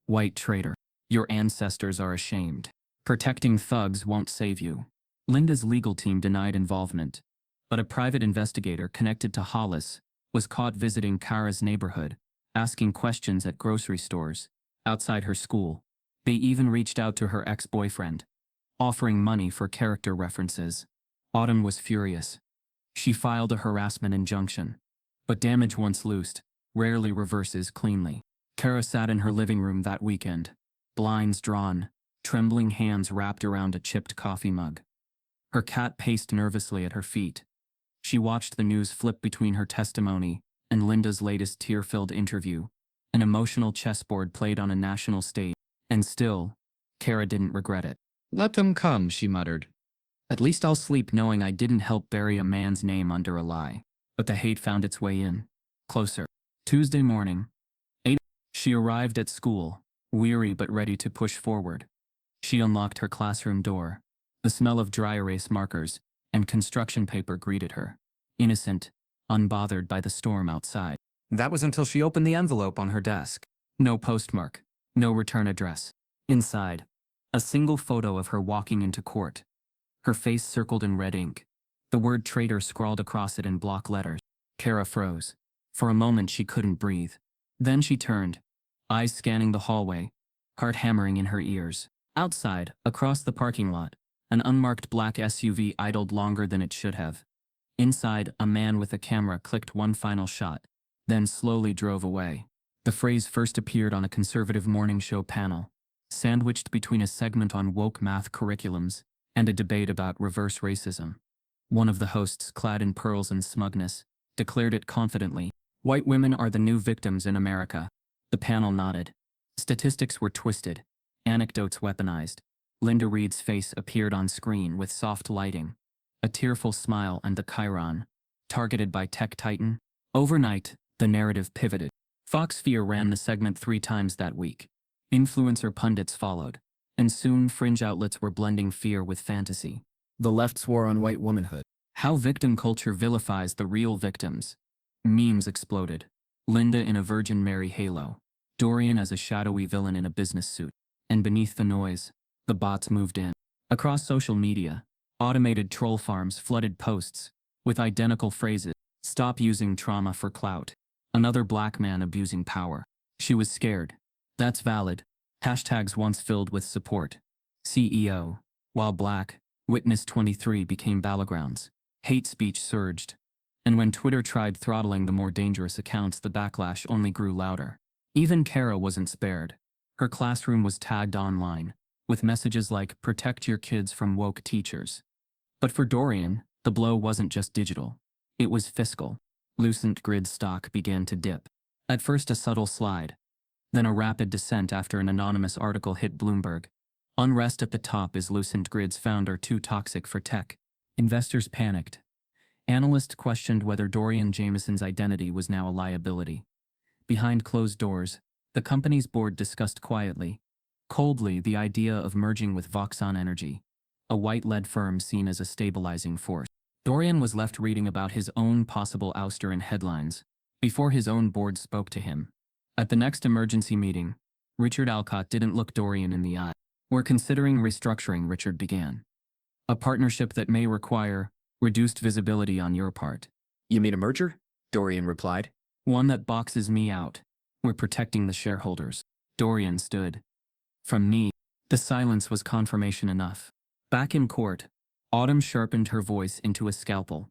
White traitor. Your ancestors are ashamed. Protecting thugs won't save you. Linda's legal team denied involvement, but a private investigator connected to Hollis was caught visiting Kara's neighborhood, asking questions at grocery stores, outside her school. They even reached out to her ex-boyfriend, offering money for character references. Autumn was furious. She filed a harassment injunction. But damage once loosed rarely reverses cleanly. Kara sat in her living room that weekend, blinds drawn, trembling hands wrapped around a chipped coffee mug. Her cat paced nervously at her feet. She watched the news flip between her testimony and Linda's latest tear-filled interview. An emotional chessboard played on a national stage. And still, Kara didn't regret it. "Let them come," she muttered. "At least I'll sleep knowing I didn't help bury a man's name under a lie." But the hate found its way in. Closer. Tuesday morning, 8. She arrived at school, weary but ready to push forward. She unlocked her classroom door. The smell of dry erase markers and construction paper greeted her. Innocent, unbothered by the storm outside. That was until she opened the envelope on her desk. No postmark, no return address. Inside, a single photo of her walking into court. Her face circled in red ink. The word traitor scrawled across it in block letters. Kara froze. For a moment she couldn't breathe. Then she turned, eyes scanning the hallway, heart hammering in her ears. Outside, across the parking lot, an unmarked black SUV idled longer than it should have. Inside, a man with a camera clicked one final shot, then slowly drove away. The phrase first appeared on a conservative morning show panel, sandwiched between a segment on woke math curriculums and a debate about reverse racism. One of the hosts, clad in pearls and smugness, declared it confidently. "White women are the new victims in America." The panel nodded. Statistics were twisted, anecdotes weaponized. Linda Reed's face appeared on screen with soft lighting, a tearful smile and the chyron, targeted by tech titan. Overnight, the narrative pivoted. Fox Fear ran the segment 3 times that week. Influencer pundits followed, and soon fringe outlets were blending fear with fantasy. The left's war on white womanhood. How victim culture vilifies the real victims. Memes exploded. Linda in a Virgin Mary halo. Dorian as a shadowy villain in a business suit. And beneath the noise, the bots moved in. Across social media, automated troll farms flooded posts with identical phrases. "Stop using trauma for clout." "Another black man abusing power." She was scared. That's valid. Hashtags once filled with support. CEO. While black, Witness 23 became battlegrounds. Hate speech surged. And when Twitter tried throttling the more dangerous accounts, the backlash only grew louder. Even Kara wasn't spared. Her classroom was tagged online, with messages like, "Protect your kids from woke teachers." But for Dorian, the blow wasn't just digital. It was fiscal. Lucent Grid stock began to dip. At first a subtle slide, then a rapid descent after an anonymous article hit Bloomberg. Unrest at the top is Lucent Grid's founder too toxic for tech. Investors panicked. Analysts questioned whether Dorian Jameson's identity was now a liability. Behind closed doors, the company's board discussed quietly, coldly, the idea of merging with Voxon Energy, a white-led firm seen as a stabilizing force. Dorian was left reading about his own possible ouster in headlines, before his own board spoke to him. At the next emergency meeting, Richard Alcott didn't look Dorian in the eye. "We're considering restructuring," Richard began. "A partnership that may require reduced visibility on your part." "You mean a merger?" Dorian replied. "One that boxes me out. We're protecting the shareholders." Dorian stood. From me, the silence was confirmation enough. Back in court, Autumn sharpened her voice into a scalpel.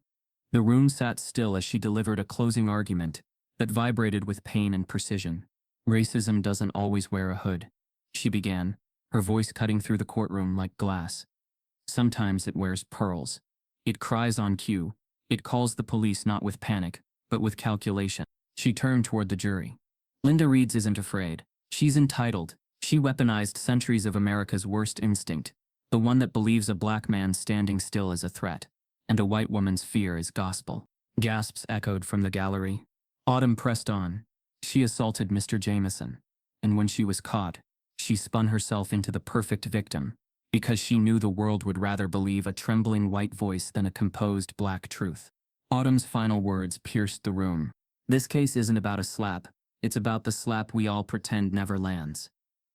The room sat still as she delivered a closing argument that vibrated with pain and precision. "Racism doesn't always wear a hood," she began, her voice cutting through the courtroom like glass. "Sometimes it wears pearls. It cries on cue. It calls the police not with panic, but with calculation." She turned toward the jury. "Linda Reeds isn't afraid. She's entitled." She weaponized centuries of America's worst instinct, the one that believes a black man standing still is a threat, and a white woman's fear is gospel. Gasps echoed from the gallery. Autumn pressed on. She assaulted Mr. Jameson, and when she was caught, she spun herself into the perfect victim, because she knew the world would rather believe a trembling white voice than a composed black truth. Autumn's final words pierced the room. This case isn't about a slap, it's about the slap we all pretend never lands.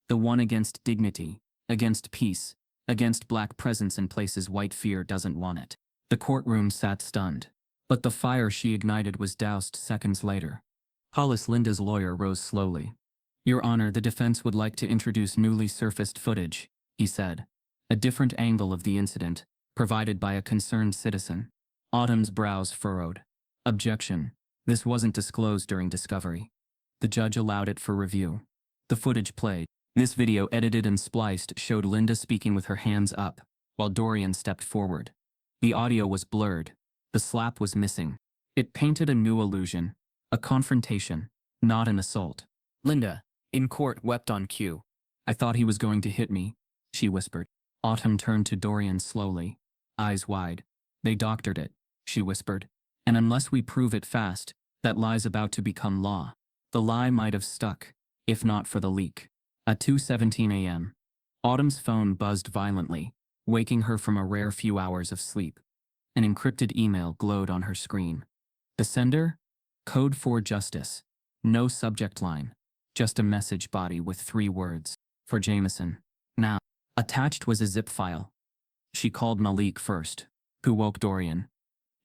The one against dignity, against peace, against black presence in places white fear doesn't want it. The courtroom sat stunned. But the fire she ignited was doused seconds later. Hollis, Linda's lawyer, rose slowly. Your Honor, the defense would like to introduce newly surfaced footage, he said. A different angle of the incident, provided by a concerned citizen. Autumn's brows furrowed. Objection. This wasn't disclosed during discovery. The judge allowed it for review. The footage played. This video, edited and spliced, showed Linda speaking with her hands up, while Dorian stepped forward. The audio was blurred. The slap was missing. It painted a new illusion. A confrontation, not an assault. Linda, in court, wept on cue. I thought he was going to hit me, she whispered. Autumn turned to Dorian slowly, eyes wide. They doctored it, she whispered. And unless we prove it fast, that lie's about to become law. The lie might have stuck, if not for the leak. At 2:17 a.m., Autumn's phone buzzed violently, waking her from a rare few hours of sleep. An encrypted email glowed on her screen. The sender? Code for justice. No subject line. Just a message body with 3 words. For Jameson. Now. Attached was a zip file. She called Malik first, who woke Dorian.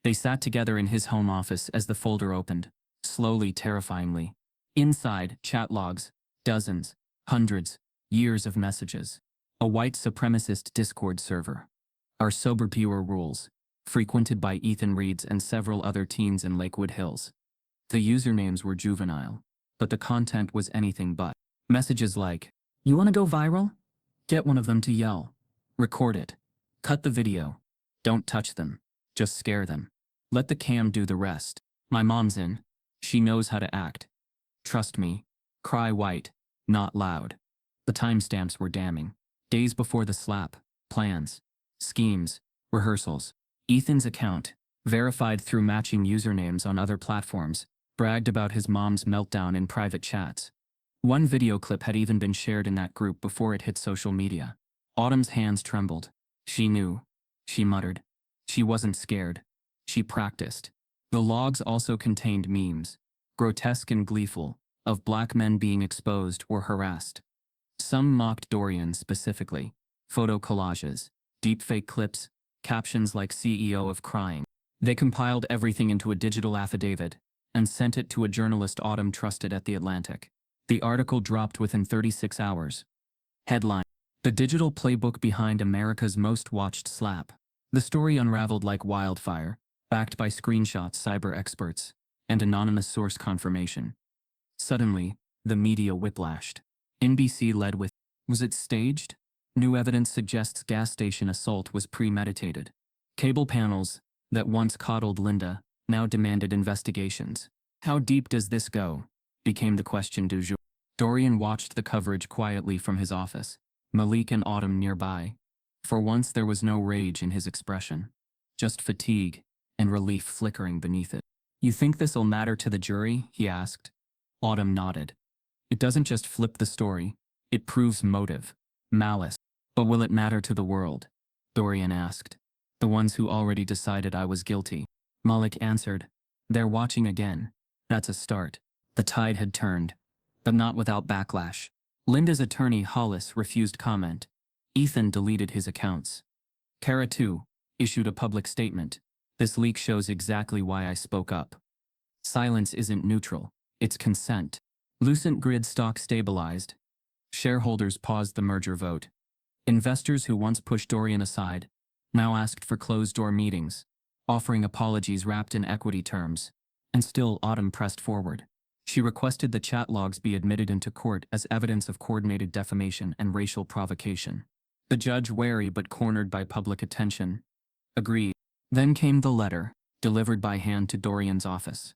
They sat together in his home office as the folder opened, slowly, terrifyingly. Inside, chat logs, dozens, hundreds, years of messages. A white supremacist Discord server. Our sober pure rules, frequented by Ethan Reeds and several other teens in Lakewood Hills. The usernames were juvenile, but the content was anything but. Messages like, you want to go viral? Get one of them to yell. Record it. Cut the video. Don't touch them. Just scare them. Let the cam do the rest. My mom's in. She knows how to act. Trust me. Cry white, not loud. The timestamps were damning. Days before the slap. Plans. Schemes. Rehearsals. Ethan's account, verified through matching usernames on other platforms, bragged about his mom's meltdown in private chats. One video clip had even been shared in that group before it hit social media. Autumn's hands trembled. She knew. She muttered. She wasn't scared. She practiced. The logs also contained memes, grotesque and gleeful, of black men being exposed or harassed. Some mocked Dorian specifically. Photo collages, deepfake clips, captions like CEO of crying. They compiled everything into a digital affidavit and sent it to a journalist Autumn trusted at The Atlantic. The article dropped within 36 hours. Headline: The digital playbook behind America's most watched slap. The story unraveled like wildfire, backed by screenshots, cyber experts, and anonymous source confirmation. Suddenly, the media whiplashed. NBC led with, was it staged? New evidence suggests gas station assault was premeditated. Cable panels, that once coddled Linda, now demanded investigations. How deep does this go? Became the question du jour. Dorian watched the coverage quietly from his office, Malik and Autumn nearby. For once there was no rage in his expression. Just fatigue and relief flickering beneath it. You think this'll matter to the jury? He asked. Autumn nodded. It doesn't just flip the story, it proves motive, malice. But will it matter to the world? Dorian asked. The ones who already decided I was guilty. Malik answered. They're watching again. That's a start. The tide had turned. But not without backlash. Linda's attorney Hollis refused comment. Ethan deleted his accounts. Kara, too, issued a public statement. This leak shows exactly why I spoke up. Silence isn't neutral, it's consent. Lucent Grid stock stabilized. Shareholders paused the merger vote. Investors who once pushed Dorian aside now asked for closed-door meetings, offering apologies wrapped in equity terms. And still Autumn pressed forward. She requested the chat logs be admitted into court as evidence of coordinated defamation and racial provocation. The judge, wary but cornered by public attention, agreed. Then came the letter, delivered by hand to Dorian's office.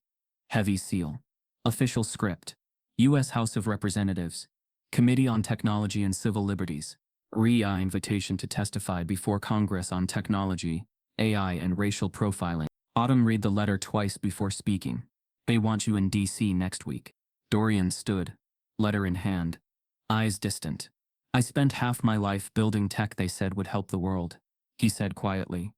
Heavy seal. Official script. U.S. House of Representatives. Committee on Technology and Civil Liberties. RIA invitation to testify before Congress on technology, AI and racial profiling. Autumn read the letter twice before speaking. They want you in D.C. next week. Dorian stood, letter in hand, eyes distant. I spent half my life building tech they said would help the world, he said quietly.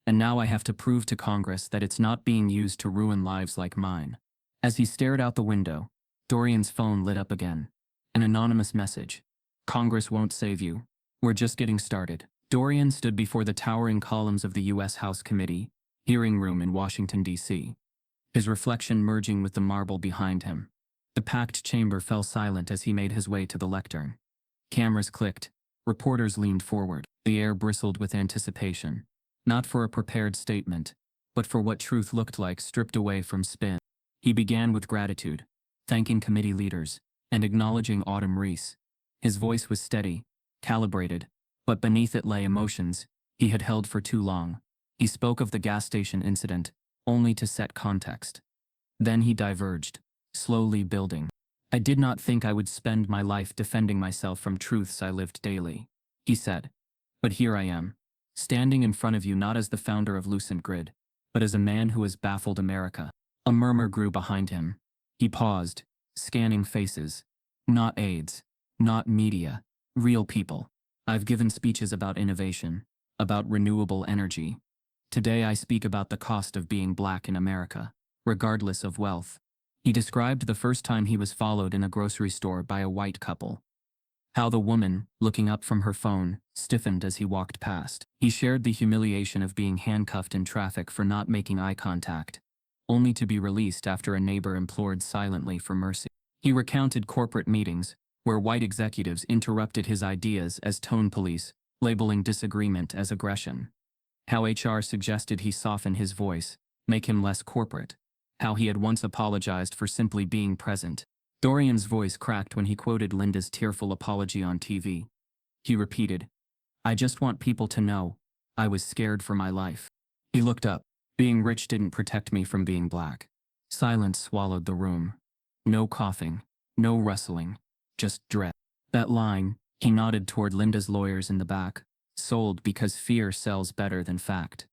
And now I have to prove to Congress that it's not being used to ruin lives like mine. As he stared out the window, Dorian's phone lit up again. An anonymous message. Congress won't save you. We're just getting started. Dorian stood before the towering columns of the U.S. House Committee, hearing room in Washington, D.C., his reflection merging with the marble behind him. The packed chamber fell silent as he made his way to the lectern. Cameras clicked. Reporters leaned forward. The air bristled with anticipation. Not for a prepared statement, but for what truth looked like stripped away from spin. He began with gratitude, thanking committee leaders, and acknowledging Autumn Reese. His voice was steady, calibrated, but beneath it lay emotions he had held for too long. He spoke of the gas station incident, only to set context. Then he diverged, slowly building. I did not think I would spend my life defending myself from truths I lived daily, he said. But here I am, standing in front of you not as the founder of Lucent Grid, but as a man who has baffled America. A murmur grew behind him. He paused, scanning faces. Not aides, not media, real people. I've given speeches about innovation, about renewable energy. Today I speak about the cost of being black in America, regardless of wealth. He described the first time he was followed in a grocery store by a white couple. How the woman, looking up from her phone, stiffened as he walked past. He shared the humiliation of being handcuffed in traffic for not making eye contact, only to be released after a neighbor implored silently for mercy. He recounted corporate meetings, where white executives interrupted his ideas as tone police, labeling disagreement as aggression. How HR suggested he soften his voice, make him less corporate. How he had once apologized for simply being present. Dorian's voice cracked when he quoted Linda's tearful apology on TV. He repeated, I just want people to know, I was scared for my life. He looked up. Being rich didn't protect me from being black. Silence swallowed the room. No coughing, no rustling, just dread. That line, he nodded toward Linda's lawyers in the back, sold because fear sells better than fact.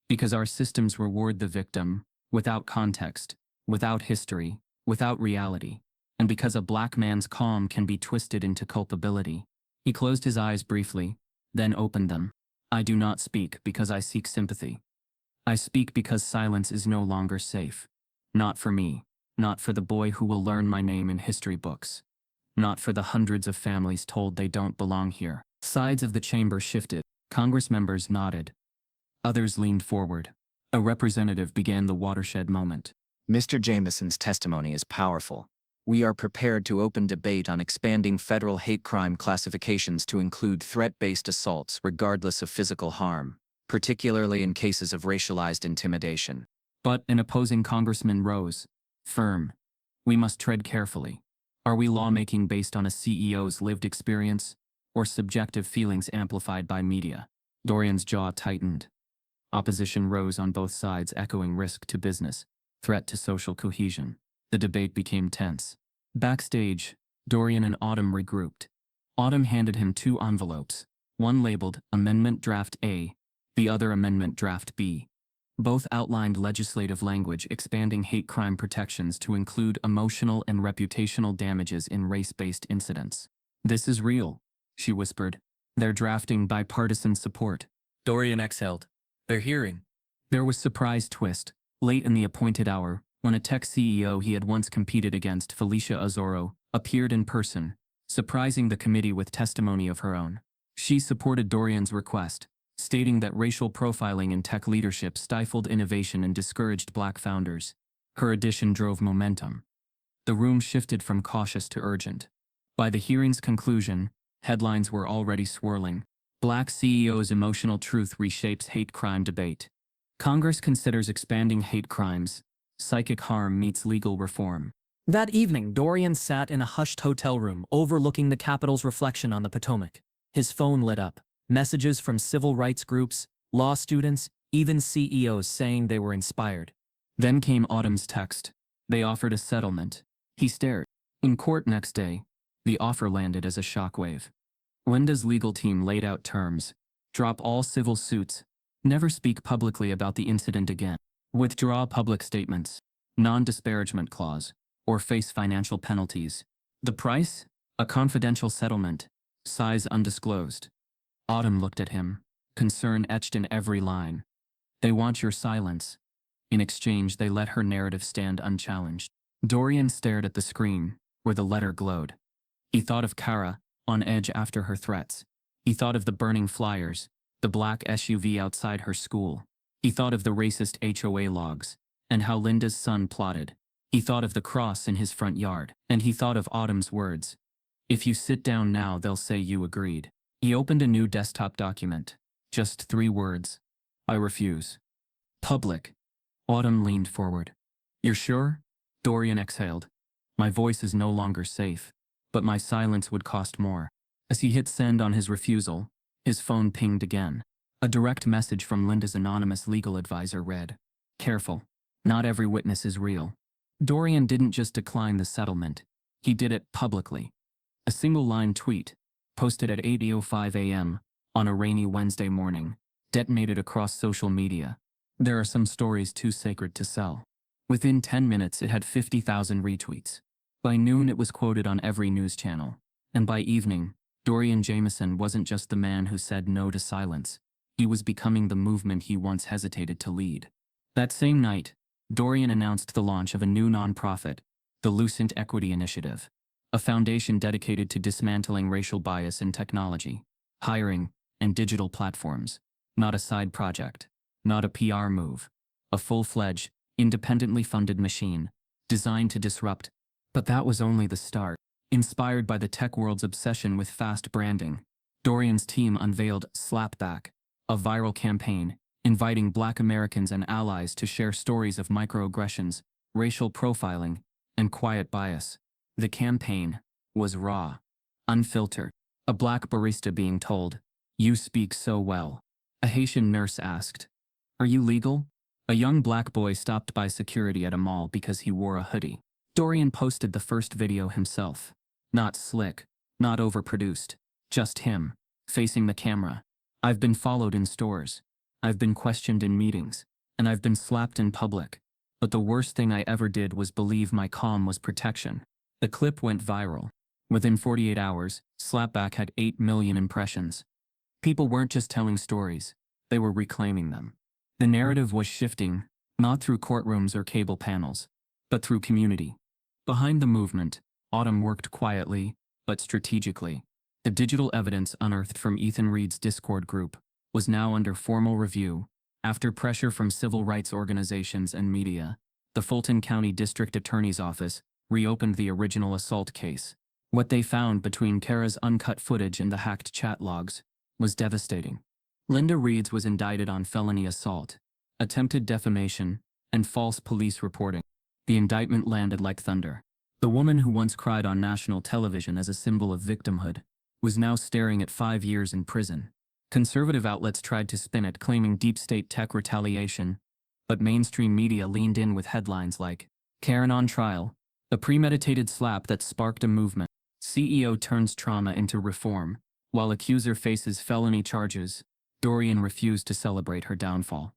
Because our systems reward the victim, without context, without history, without reality, and because a black man's calm can be twisted into culpability. He closed his eyes briefly, then opened them. I do not speak because I seek sympathy. I speak because silence is no longer safe. Not for me, not for the boy who will learn my name in history books, not for the hundreds of families told they don't belong here. Sides of the chamber shifted. Congress members nodded. Others leaned forward. A representative began the watershed moment. Mr. Jameson's testimony is powerful. We are prepared to open debate on expanding federal hate crime classifications to include threat-based assaults regardless of physical harm, particularly in cases of racialized intimidation. But an opposing congressman rose, firm. We must tread carefully. Are we lawmaking based on a CEO's lived experience, or subjective feelings amplified by media? Dorian's jaw tightened. Opposition rose on both sides, echoing risk to business, threat to social cohesion. The debate became tense. Backstage, Dorian and Autumn regrouped. Autumn handed him two envelopes, one labeled Amendment Draft A, the other Amendment Draft B. Both outlined legislative language expanding hate crime protections to include emotional and reputational damages in race-based incidents. This is real, she whispered. They're drafting bipartisan support. Dorian exhaled. They're hearing. There was surprise twist. Late in the appointed hour, when a tech CEO he had once competed against, Felicia Azoro, appeared in person, surprising the committee with testimony of her own. She supported Dorian's request, stating that racial profiling in tech leadership stifled innovation and discouraged black founders. Her addition drove momentum. The room shifted from cautious to urgent. By the hearing's conclusion, headlines were already swirling. Black CEO's emotional truth reshapes hate crime debate. Congress considers expanding hate crimes. Psychic harm meets legal reform. That evening, Dorian sat in a hushed hotel room overlooking the Capitol's reflection on the Potomac. His phone lit up. Messages from civil rights groups, law students, even CEOs saying they were inspired. Then came Autumn's text. They offered a settlement. He stared. In court next day, the offer landed as a shockwave. Linda's legal team laid out terms. Drop all civil suits. Never speak publicly about the incident again. Withdraw public statements. Non-disparagement clause. Or face financial penalties. The price? A confidential settlement. Size undisclosed. Autumn looked at him, concern etched in every line. They want your silence. In exchange, they let her narrative stand unchallenged. Dorian stared at the screen, where the letter glowed. He thought of Kara, on edge after her threats. He thought of the burning flyers, the black SUV outside her school. He thought of the racist HOA logs, and how Linda's son plotted. He thought of the cross in his front yard, and he thought of Autumn's words. If you sit down now, they'll say you agreed. He opened a new desktop document. Just 3 words. I refuse. Public. Autumn leaned forward. You're sure? Dorian exhaled. My voice is no longer safe, but my silence would cost more. As he hit send on his refusal, his phone pinged again. A direct message from Linda's anonymous legal advisor read, Careful. Not every witness is real. Dorian didn't just decline the settlement. He did it publicly. A single-line tweet, posted at 8:05 a.m. on a rainy Wednesday morning, detonated across social media. There are some stories too sacred to sell. Within 10 minutes, it had 50,000 retweets. By noon, it was quoted on every news channel. And by evening, Dorian Jameson wasn't just the man who said no to silence. He was becoming the movement he once hesitated to lead. That same night, Dorian announced the launch of a new nonprofit, the Lucent Equity Initiative, a foundation dedicated to dismantling racial bias in technology, hiring, and digital platforms. Not a side project, not a PR move, a full-fledged, independently funded machine, designed to disrupt. But that was only the start. Inspired by the tech world's obsession with fast branding, Dorian's team unveiled Slapback, a viral campaign inviting Black Americans and allies to share stories of microaggressions, racial profiling, and quiet bias. The campaign was raw, unfiltered. A black barista being told, "You speak so well." A Haitian nurse asked, "Are you legal?" A young black boy stopped by security at a mall because he wore a hoodie. Dorian posted the first video himself. Not slick, not overproduced, just him, facing the camera. I've been followed in stores. I've been questioned in meetings. And I've been slapped in public. But the worst thing I ever did was believe my calm was protection. The clip went viral. Within 48 hours, Slapback had 8 million impressions. People weren't just telling stories, they were reclaiming them. The narrative was shifting, not through courtrooms or cable panels, but through community. Behind the movement, Autumn worked quietly, but strategically. The digital evidence unearthed from Ethan Reed's Discord group was now under formal review. After pressure from civil rights organizations and media, the Fulton County District Attorney's Office reopened the original assault case. What they found between Kara's uncut footage and the hacked chat logs was devastating. Linda Reeds was indicted on felony assault, attempted defamation, and false police reporting. The indictment landed like thunder. The woman who once cried on national television as a symbol of victimhood was now staring at 5 years in prison. Conservative outlets tried to spin it, claiming deep state tech retaliation, but mainstream media leaned in with headlines like, Karen on trial, a premeditated slap that sparked a movement. CEO turns trauma into reform, while accuser faces felony charges. Dorian refused to celebrate her downfall.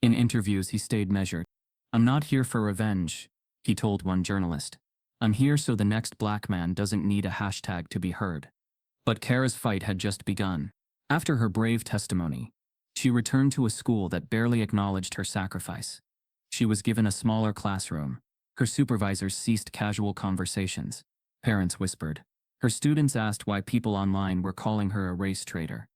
In interviews, he stayed measured. I'm not here for revenge, he told one journalist. I'm here so the next black man doesn't need a hashtag to be heard. But Kara's fight had just begun. After her brave testimony, she returned to a school that barely acknowledged her sacrifice. She was given a smaller classroom. Her supervisors ceased casual conversations. Parents whispered. Her students asked why people online were calling her a race traitor.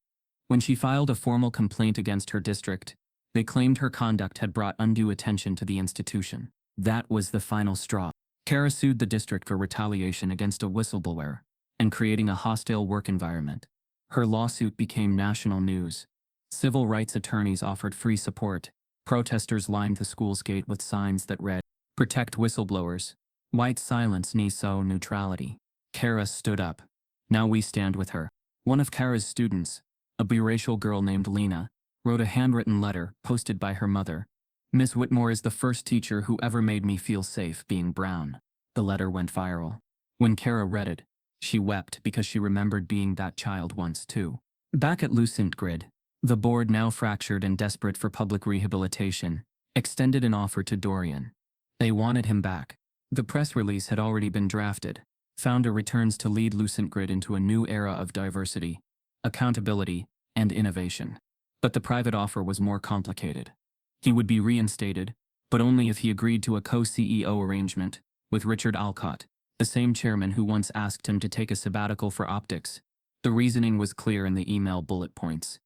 When she filed a formal complaint against her district, they claimed her conduct had brought undue attention to the institution. That was the final straw. Kara sued the district for retaliation against a whistleblower and creating a hostile work environment. Her lawsuit became national news. Civil rights attorneys offered free support. Protesters lined the school's gate with signs that read, "Protect whistleblowers. White silence, so neutrality." Kara stood up. Now we stand with her. One of Kara's students, a biracial girl named Lena, wrote a handwritten letter posted by her mother. Miss Whitmore is the first teacher who ever made me feel safe being brown. The letter went viral. When Kara read it, she wept because she remembered being that child once too. Back at Lucent Grid, the board, now fractured and desperate for public rehabilitation, extended an offer to Dorian. They wanted him back. The press release had already been drafted. Founder returns to lead Lucent Grid into a new era of diversity, accountability, and innovation. But the private offer was more complicated. He would be reinstated, but only if he agreed to a co-CEO arrangement, with Richard Alcott, the same chairman who once asked him to take a sabbatical for optics. The reasoning was clear in the email bullet points.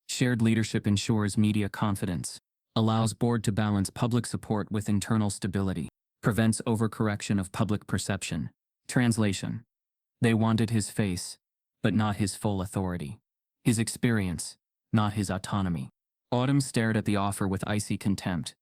Shared leadership ensures media confidence, allows board to balance public support with internal stability, prevents overcorrection of public perception. Translation: they wanted his face, but not his full authority. His experience, not his autonomy. Autumn stared at the offer with icy contempt.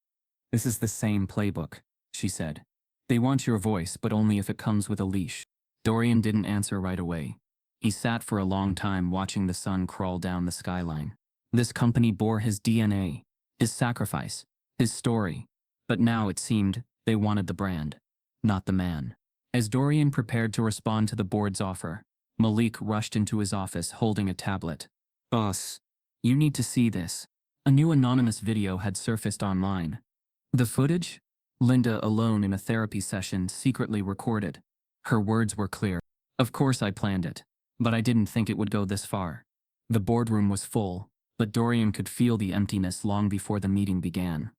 This is the same playbook, she said. They want your voice, but only if it comes with a leash. Dorian didn't answer right away. He sat for a long time watching the sun crawl down the skyline. This company bore his DNA, his sacrifice, his story. But now it seemed they wanted the brand, not the man. As Dorian prepared to respond to the board's offer, Malik rushed into his office holding a tablet. Boss, you need to see this. A new anonymous video had surfaced online. The footage? Linda alone in a therapy session secretly recorded. Her words were clear. Of course I planned it, but I didn't think it would go this far. The boardroom was full, but Dorian could feel the emptiness long before the meeting began.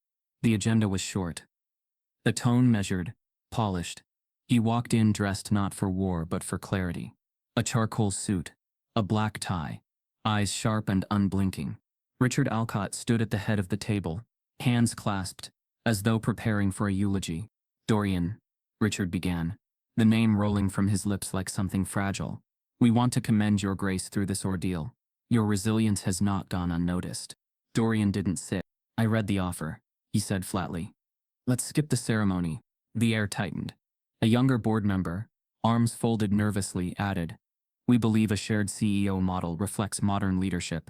The agenda was short. The tone measured, polished. He walked in dressed not for war but for clarity. A charcoal suit, a black tie, eyes sharp and unblinking. Richard Alcott stood at the head of the table, hands clasped, as though preparing for a eulogy. Dorian, Richard began, the name rolling from his lips like something fragile. We want to commend your grace through this ordeal. Your resilience has not gone unnoticed. Dorian didn't sit. I read the offer, he said flatly. Let's skip the ceremony. The air tightened. A younger board member, arms folded nervously, added, we believe a shared CEO model reflects modern leadership.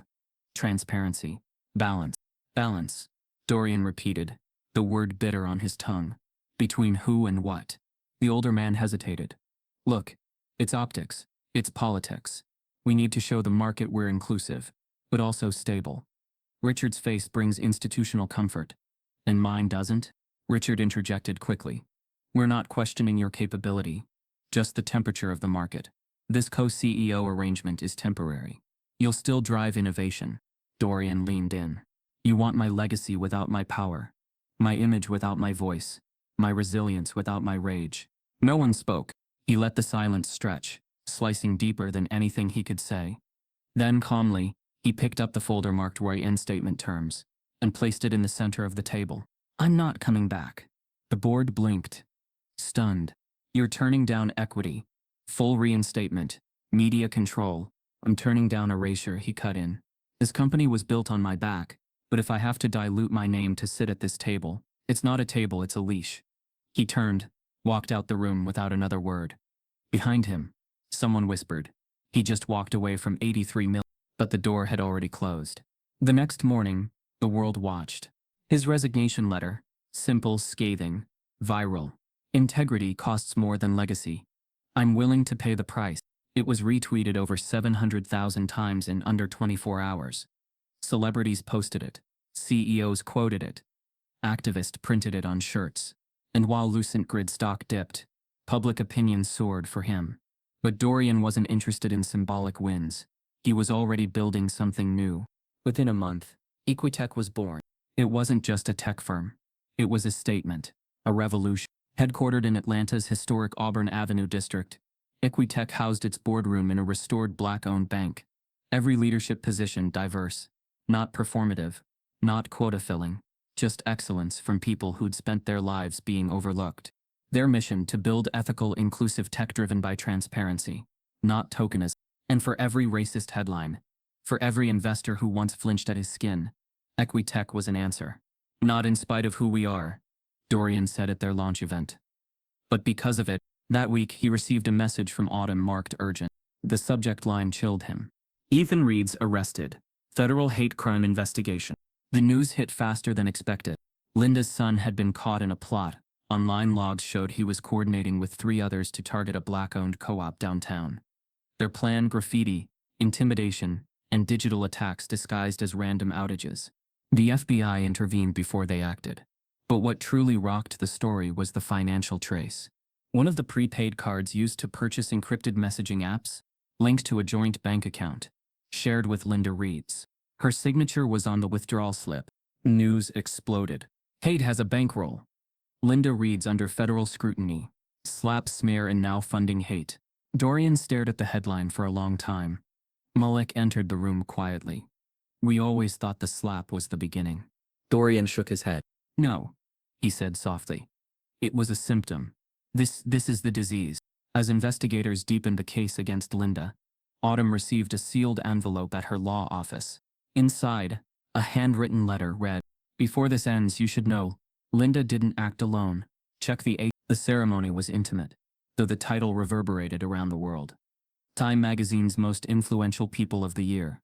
Transparency. Balance. Balance. Dorian repeated, the word bitter on his tongue. Between who and what? The older man hesitated. Look, it's optics. It's politics. We need to show the market we're inclusive, but also stable. Richard's face brings institutional comfort. And mine doesn't? Richard interjected quickly. We're not questioning your capability, just the temperature of the market. This co-CEO arrangement is temporary. You'll still drive innovation. Dorian leaned in. You want my legacy without my power, my image without my voice, my resilience without my rage. No one spoke. He let the silence stretch, slicing deeper than anything he could say. Then calmly, he picked up the folder marked Roy in statement terms and placed it in the center of the table. I'm not coming back. The board blinked, stunned. You're turning down equity, full reinstatement, media control. I'm turning down erasure, he cut in. This company was built on my back, but if I have to dilute my name to sit at this table, it's not a table, it's a leash. He turned, walked out the room without another word. Behind him, someone whispered. He just walked away from 83 million, but the door had already closed. The next morning, the world watched. His resignation letter, simple, scathing, viral. Integrity costs more than legacy. I'm willing to pay the price. It was retweeted over 700,000 times in under 24 hours. Celebrities posted it. CEOs quoted it. Activists printed it on shirts. And while Lucent Grid stock dipped, public opinion soared for him. But Dorian wasn't interested in symbolic wins. He was already building something new. Within a month, Equitech was born. It wasn't just a tech firm. It was a statement, a revolution. Headquartered in Atlanta's historic Auburn Avenue district, Equitech housed its boardroom in a restored Black-owned bank. Every leadership position diverse, not performative, not quota-filling, just excellence from people who'd spent their lives being overlooked. Their mission to build ethical, inclusive tech driven by transparency, not tokenism. And for every racist headline, for every investor who once flinched at his skin, Equitech was an answer. Not in spite of who we are, Dorian said at their launch event. But because of it, that week he received a message from Autumn marked urgent. The subject line chilled him. Ethan Reed's arrested. Federal hate crime investigation. The news hit faster than expected. Linda's son had been caught in a plot. Online logs showed he was coordinating with 3 others to target a Black-owned co-op downtown. Their plan: graffiti, intimidation, and digital attacks disguised as random outages. The FBI intervened before they acted. But what truly rocked the story was the financial trace. One of the prepaid cards used to purchase encrypted messaging apps, linked to a joint bank account, shared with Linda Reed's. Her signature was on the withdrawal slip. News exploded. Hate has a bankroll. Linda Reed's under federal scrutiny. Slap smear and now funding hate. Dorian stared at the headline for a long time. Mullick entered the room quietly. We always thought the slap was the beginning. Dorian shook his head. No, he said softly. It was a symptom. This is the disease. As investigators deepened the case against Linda, Autumn received a sealed envelope at her law office. Inside, a handwritten letter read, "Before this ends, you should know, Linda didn't act alone. Check the A." The ceremony was intimate, though the title reverberated around the world. Time magazine's most influential people of the year.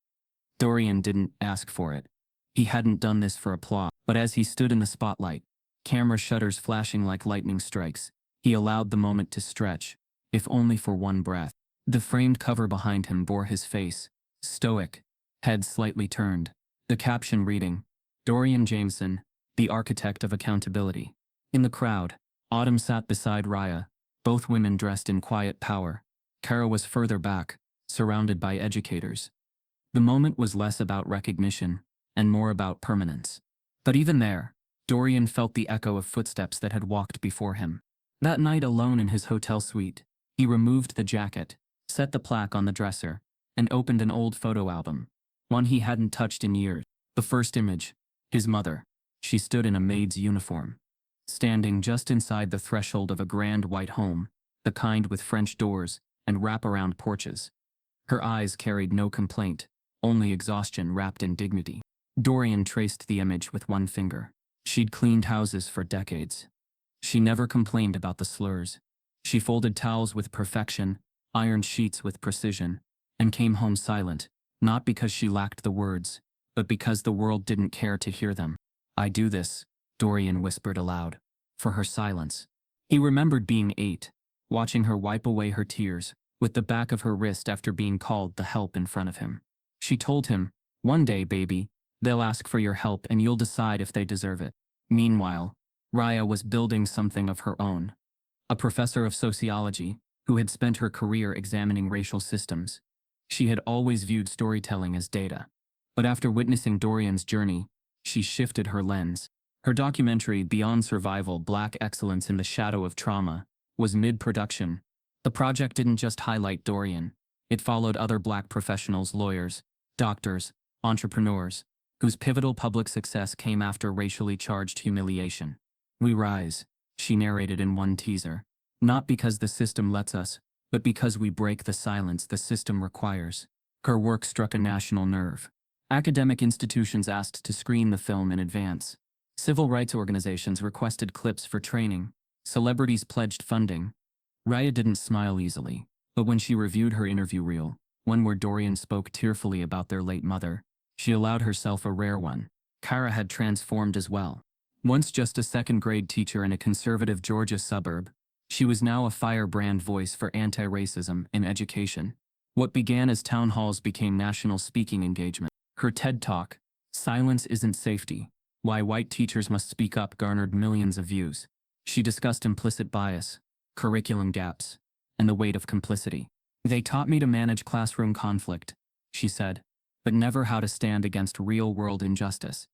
Dorian didn't ask for it. He hadn't done this for applause, but as he stood in the spotlight, camera shutters flashing like lightning strikes, he allowed the moment to stretch, if only for one breath. The framed cover behind him bore his face, stoic, head slightly turned, the caption reading, "Dorian Jameson, the architect of accountability." In the crowd, Autumn sat beside Raya, both women dressed in quiet power. Kara was further back, surrounded by educators. The moment was less about recognition and more about permanence. But even there, Dorian felt the echo of footsteps that had walked before him. That night alone in his hotel suite, he removed the jacket, set the plaque on the dresser, and opened an old photo album, one he hadn't touched in years. The first image, his mother. She stood in a maid's uniform, standing just inside the threshold of a grand white home, the kind with French doors and wraparound porches. Her eyes carried no complaint, only exhaustion wrapped in dignity. Dorian traced the image with one finger. She'd cleaned houses for decades. She never complained about the slurs. She folded towels with perfection, ironed sheets with precision, and came home silent, not because she lacked the words, but because the world didn't care to hear them. "I do this," Dorian whispered aloud, for her silence. He remembered being 8, watching her wipe away her tears, with the back of her wrist after being called the help in front of him. She told him, "One day, baby, they'll ask for your help and you'll decide if they deserve it." Meanwhile, Raya was building something of her own. A professor of sociology, who had spent her career examining racial systems. She had always viewed storytelling as data. But after witnessing Dorian's journey, she shifted her lens. Her documentary, Beyond Survival: Black Excellence in the Shadow of Trauma, was mid-production. The project didn't just highlight Dorian. It followed other Black professionals, lawyers, doctors, entrepreneurs, whose pivotal public success came after racially charged humiliation. "We rise," she narrated in one teaser, "not because the system lets us, but because we break the silence the system requires." Her work struck a national nerve. Academic institutions asked to screen the film in advance. Civil rights organizations requested clips for training. Celebrities pledged funding. Raya didn't smile easily, but when she reviewed her interview reel, one where Dorian spoke tearfully about their late mother, she allowed herself a rare one. Kara had transformed as well. Once just a second-grade teacher in a conservative Georgia suburb, she was now a firebrand voice for anti-racism in education. What began as town halls became national speaking engagement. Her TED Talk, "Silence Isn't Safety: Why White Teachers Must Speak Up," garnered millions of views. She discussed implicit bias, curriculum gaps, and the weight of complicity. "They taught me to manage classroom conflict," she said, "but never how to stand against real-world injustice.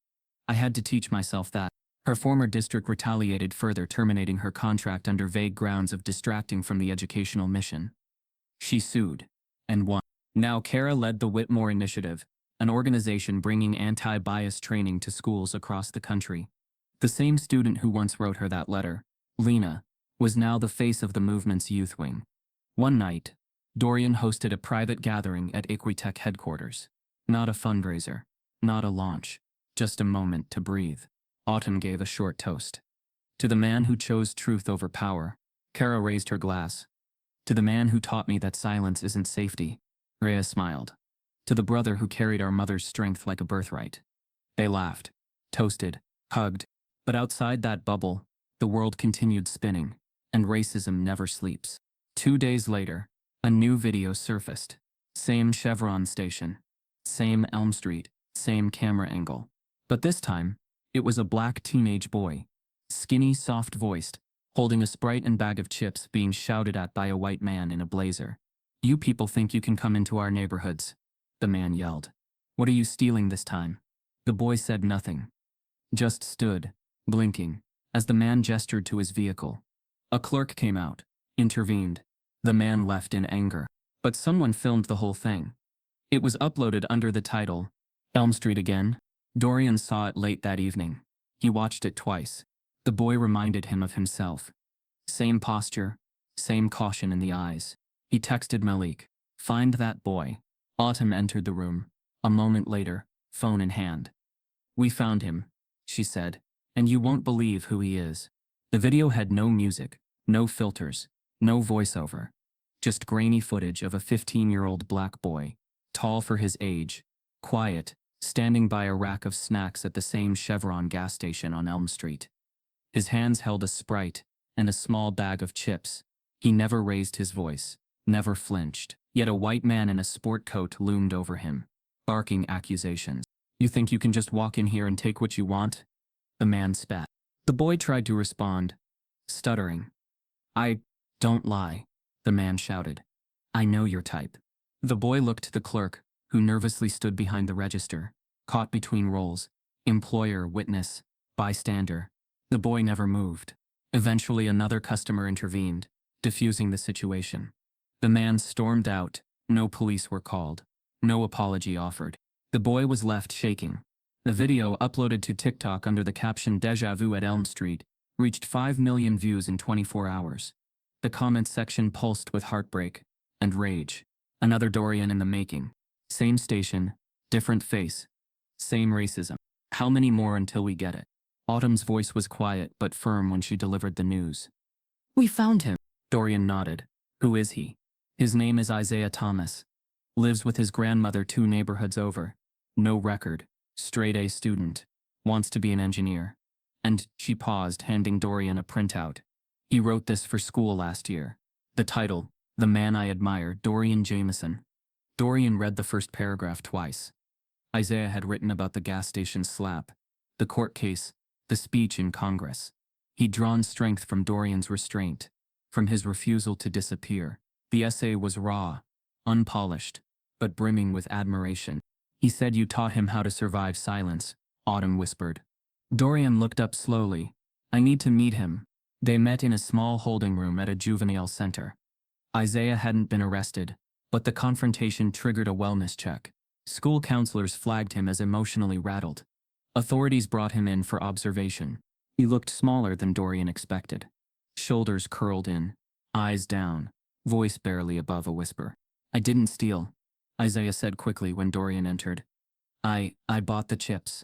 I had to teach myself that." Her former district retaliated further, terminating her contract under vague grounds of distracting from the educational mission. She sued, and won. Now Kara led the Whitmore Initiative, an organization bringing anti-bias training to schools across the country. The same student who once wrote her that letter, Lena, was now the face of the movement's youth wing. One night, Dorian hosted a private gathering at Equitech headquarters. Not a fundraiser, not a launch, just a moment to breathe. Autumn gave a short toast. "To the man who chose truth over power." Kara raised her glass. "To the man who taught me that silence isn't safety." Rhea smiled. "To the brother who carried our mother's strength like a birthright." They laughed, toasted, hugged. But outside that bubble, the world continued spinning, and racism never sleeps. 2 days later, a new video surfaced. Same Chevron station, same Elm Street, same camera angle. But this time, it was a Black teenage boy, skinny, soft-voiced, holding a Sprite and bag of chips, being shouted at by a white man in a blazer. "You people think you can come into our neighborhoods," the man yelled. "What are you stealing this time?" The boy said nothing, just stood, blinking, as the man gestured to his vehicle. A clerk came out, intervened. The man left in anger. But someone filmed the whole thing. It was uploaded under the title, Elm Street Again. Dorian saw it late that evening. He watched it twice. The boy reminded him of himself. Same posture, same caution in the eyes. He texted Malik, "Find that boy." Autumn entered the room. A moment later, phone in hand. "We found him," she said, "and you won't believe who he is." The video had no music, no filters, no voiceover. Just grainy footage of a 15-year-old black boy, tall for his age, quiet, standing by a rack of snacks at the same Chevron gas station on Elm Street. His hands held a Sprite and a small bag of chips. He never raised his voice, never flinched. Yet a white man in a sport coat loomed over him, barking accusations. "You think you can just walk in here and take what you want?" The man spat. The boy tried to respond, stuttering. "I don't lie," the man shouted. "I know your type." The boy looked to the clerk, who nervously stood behind the register, caught between roles, employer, witness, bystander. The boy never moved. Eventually another customer intervened, diffusing the situation. The man stormed out. No police were called. No apology offered. The boy was left shaking. The video, uploaded to TikTok under the caption "Deja Vu at Elm Street," reached 5 million views in 24 hours. The comments section pulsed with heartbreak and rage. Another Dorian in the making. Same station, different face. Same racism. How many more until we get it? Autumn's voice was quiet but firm when she delivered the news. "We found him." Dorian nodded. "Who is he?" "His name is Isaiah Thomas. Lives with his grandmother 2 neighborhoods over. No record. Straight A student. Wants to be an engineer." And she paused, handing Dorian a printout. "He wrote this for school last year. The title, 'The Man I Admire, Dorian Jameson.'" Dorian read the first paragraph twice. Isaiah had written about the gas station slap, the court case, the speech in Congress. He'd drawn strength from Dorian's restraint, from his refusal to disappear. The essay was raw, unpolished, but brimming with admiration. "He said you taught him how to survive silence," Autumn whispered. Dorian looked up slowly. "I need to meet him." They met in a small holding room at a juvenile center. Isaiah hadn't been arrested, but the confrontation triggered a wellness check. School counselors flagged him as emotionally rattled. Authorities brought him in for observation. He looked smaller than Dorian expected. Shoulders curled in, eyes down, voice barely above a whisper. "I didn't steal," Isaiah said quickly when Dorian entered. I bought the chips.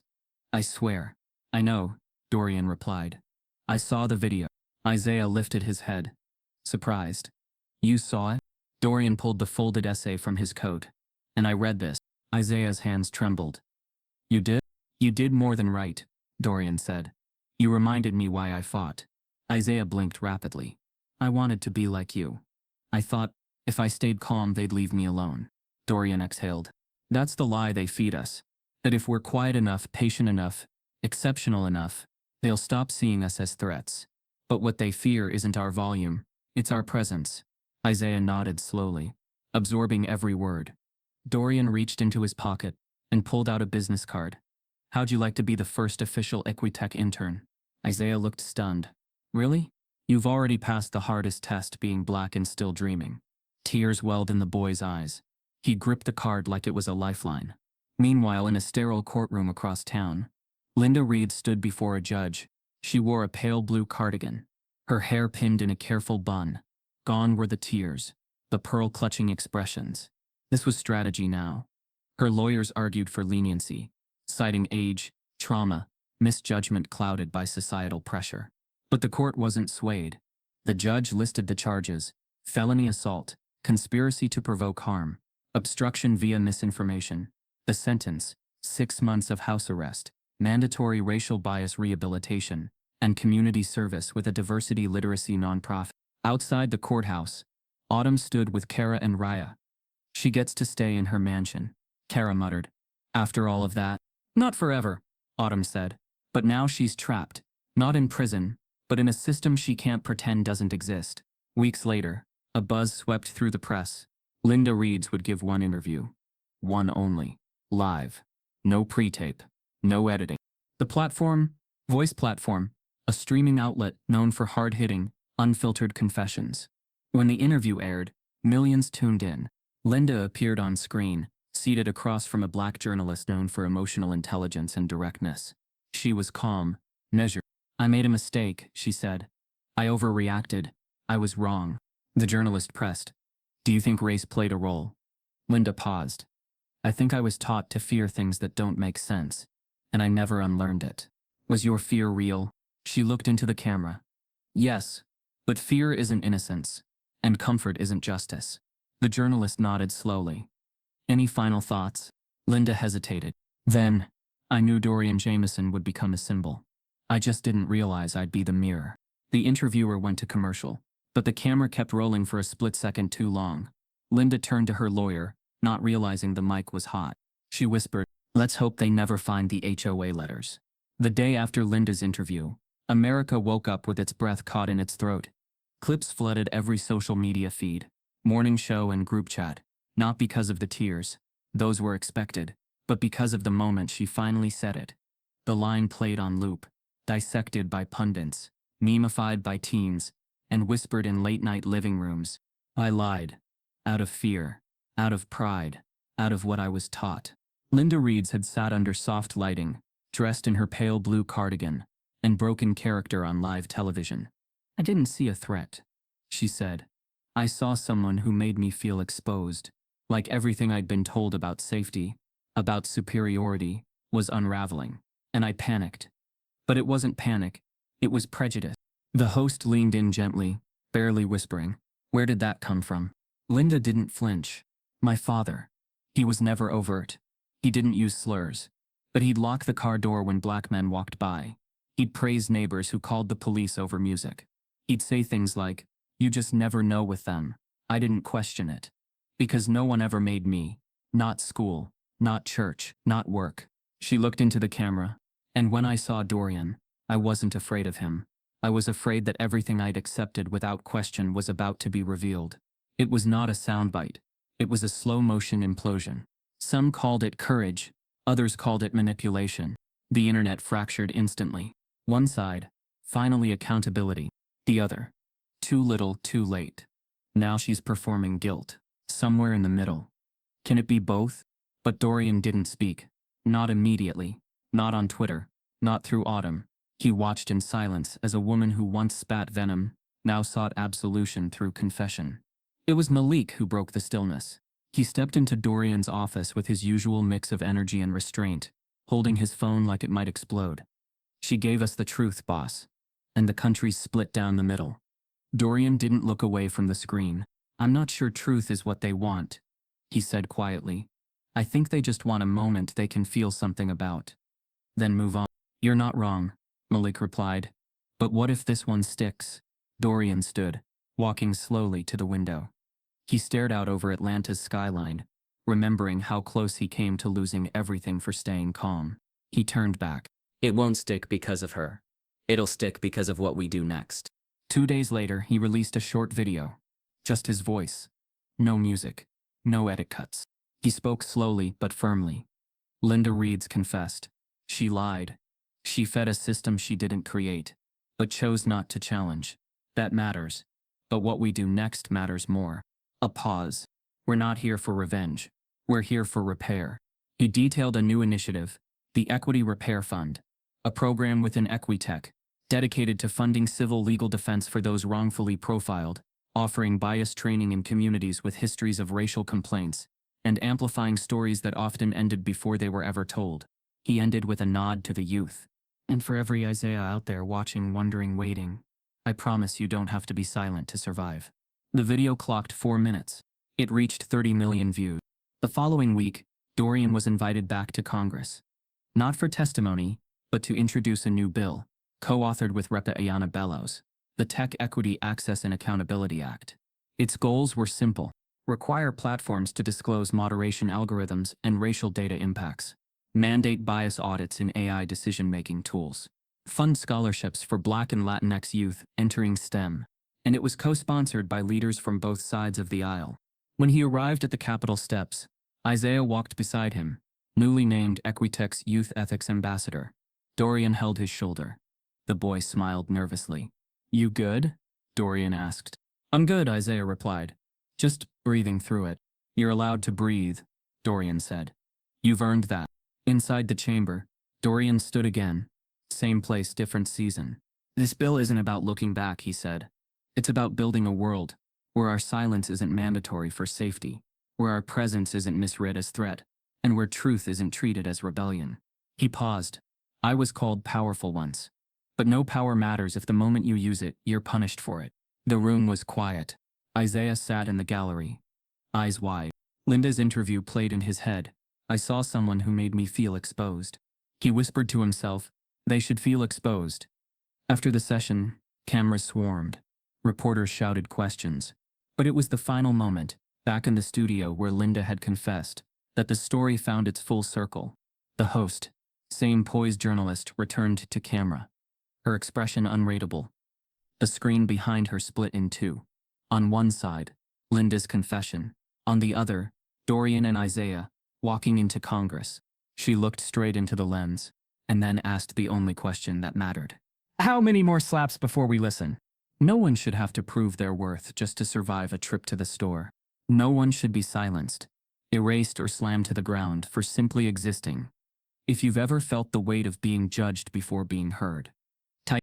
I swear." "I know," Dorian replied. "I saw the video." Isaiah lifted his head, surprised. "You saw it?" Dorian pulled the folded essay from his coat. "And I read this." Isaiah's hands trembled. "You did?" "You did more than write," Dorian said. "You reminded me why I fought." Isaiah blinked rapidly. "I wanted to be like you. I thought, if I stayed calm they'd leave me alone." Dorian exhaled. "That's the lie they feed us. That if we're quiet enough, patient enough, exceptional enough, they'll stop seeing us as threats. But what they fear isn't our volume, it's our presence." Isaiah nodded slowly, absorbing every word. Dorian reached into his pocket and pulled out a business card. "How'd you like to be the first official Equitech intern?" Isaiah looked stunned. "Really? You've already passed the hardest test, being black and still dreaming." Tears welled in the boy's eyes. He gripped the card like it was a lifeline. Meanwhile, in a sterile courtroom across town, Linda Reed stood before a judge. She wore a pale blue cardigan, her hair pinned in a careful bun. Gone were the tears, the pearl-clutching expressions. This was strategy now. Her lawyers argued for leniency, citing age, trauma, misjudgment clouded by societal pressure. But the court wasn't swayed. The judge listed the charges: felony assault, conspiracy to provoke harm, obstruction via misinformation. The sentence: 6 months of house arrest, mandatory racial bias rehabilitation, and community service with a diversity literacy nonprofit. Outside the courthouse, Autumn stood with Kara and Raya. "She gets to stay in her mansion," Kara muttered. "After all of that?" "Not forever," Autumn said. "But now she's trapped. Not in prison, but in a system she can't pretend doesn't exist." Weeks later, a buzz swept through the press. Linda Reeds would give one interview. One only. Live. No pre-tape. No editing. The platform? Voice Platform. A streaming outlet known for hard-hitting, unfiltered confessions. When the interview aired, millions tuned in. Linda appeared on screen, seated across from a black journalist known for emotional intelligence and directness. She was calm, measured. "I made a mistake," she said. "I overreacted. I was wrong." The journalist pressed. "Do you think race played a role?" Linda paused. "I think I was taught to fear things that don't make sense, and I never unlearned it." "Was your fear real?" She looked into the camera. "Yes, but fear isn't innocence, and comfort isn't justice." The journalist nodded slowly. "Any final thoughts?" Linda hesitated. "Then, I knew Dorian Jameson would become a symbol. I just didn't realize I'd be the mirror." The interviewer went to commercial, but the camera kept rolling for a split second too long. Linda turned to her lawyer, not realizing the mic was hot. She whispered, "Let's hope they never find the HOA letters." The day after Linda's interview, America woke up with its breath caught in its throat. Clips flooded every social media feed, morning show and group chat, not because of the tears, those were expected, but because of the moment she finally said it. The line played on loop, dissected by pundits, memeified by teens, and whispered in late-night living rooms. "I lied. Out of fear. Out of pride. Out of what I was taught." Linda Reeds had sat under soft lighting, dressed in her pale blue cardigan, and broken character on live television. "I didn't see a threat," she said. "I saw someone who made me feel exposed, like everything I'd been told about safety, about superiority, was unraveling, and I panicked. But it wasn't panic, it was prejudice." The host leaned in gently, barely whispering, "Where did that come from?" Linda didn't flinch. "My father. He was never overt. He didn't use slurs. But he'd lock the car door when black men walked by. He'd praise neighbors who called the police over music. He'd say things like, 'You just never know with them.' I didn't question it. Because no one ever made me. Not school, not church, not work." She looked into the camera. "And when I saw Dorian, I wasn't afraid of him. I was afraid that everything I'd accepted without question was about to be revealed." It was not a soundbite. It was a slow-motion implosion. Some called it courage, others called it manipulation. The internet fractured instantly. One side, finally accountability. The other, too little, too late. Now she's performing guilt. Somewhere in the middle. Can it be both? But Dorian didn't speak. Not immediately. Not on Twitter. Not through autumn. He watched in silence as a woman who once spat venom, now sought absolution through confession. It was Malik who broke the stillness. He stepped into Dorian's office with his usual mix of energy and restraint, holding his phone like it might explode. "She gave us the truth, boss. And the country's split down the middle." Dorian didn't look away from the screen. "I'm not sure truth is what they want," he said quietly. "I think they just want a moment they can feel something about. Then move on." "You're not wrong," Malik replied. "But what if this one sticks?" Dorian stood, walking slowly to the window. He stared out over Atlanta's skyline, remembering how close he came to losing everything for staying calm. He turned back. "It won't stick because of her. It'll stick because of what we do next." 2 days later, he released a short video. Just his voice. No music. No edit cuts. He spoke slowly but firmly. Linda Reeds confessed. She lied. She fed a system she didn't create, but chose not to challenge. That matters. But what we do next matters more. A pause. "We're not here for revenge. We're here for repair." He detailed a new initiative, the Equity Repair Fund, a program within Equitech, dedicated to funding civil legal defense for those wrongfully profiled, offering bias training in communities with histories of racial complaints, and amplifying stories that often ended before they were ever told. He ended with a nod to the youth. "And for every Isaiah out there watching, wondering, waiting, I promise you don't have to be silent to survive." The video clocked 4 minutes. It reached 30 million views. The following week, Dorian was invited back to Congress. Not for testimony, but to introduce a new bill, co-authored with Rep. Ayanna Bellows, the Tech Equity Access and Accountability Act. Its goals were simple. Require platforms to disclose moderation algorithms and racial data impacts. Mandate bias audits in AI decision-making tools. Fund scholarships for Black and Latinx youth entering STEM. And it was co-sponsored by leaders from both sides of the aisle. When he arrived at the Capitol steps, Isaiah walked beside him, newly named Equitech's Youth Ethics Ambassador. Dorian held his shoulder. The boy smiled nervously. "You good?" Dorian asked. I'm good, Isaiah replied. Just breathing through it. You're allowed to breathe, Dorian said. You've earned that. Inside the chamber, Dorian stood again. Same place, different season. This bill isn't about looking back, he said. It's about building a world where our silence isn't mandatory for safety, where our presence isn't misread as threat, and where truth isn't treated as rebellion. He paused. I was called powerful once. But no power matters if the moment you use it, you're punished for it. The room was quiet. Isaiah sat in the gallery, eyes wide. Linda's interview played in his head. I saw someone who made me feel exposed. He whispered to himself, they should feel exposed. After the session, cameras swarmed. Reporters shouted questions. But it was the final moment, back in the studio where Linda had confessed, that the story found its full circle. The host, same poised journalist, returned to camera, her expression unreadable. The screen behind her split in two. On one side, Linda's confession. On the other, Dorian and Isaiah, walking into Congress. She looked straight into the lens, and then asked the only question that mattered. How many more slaps before we listen? No one should have to prove their worth just to survive a trip to the store. No one should be silenced, erased or slammed to the ground for simply existing. If you've ever felt the weight of being judged before being heard,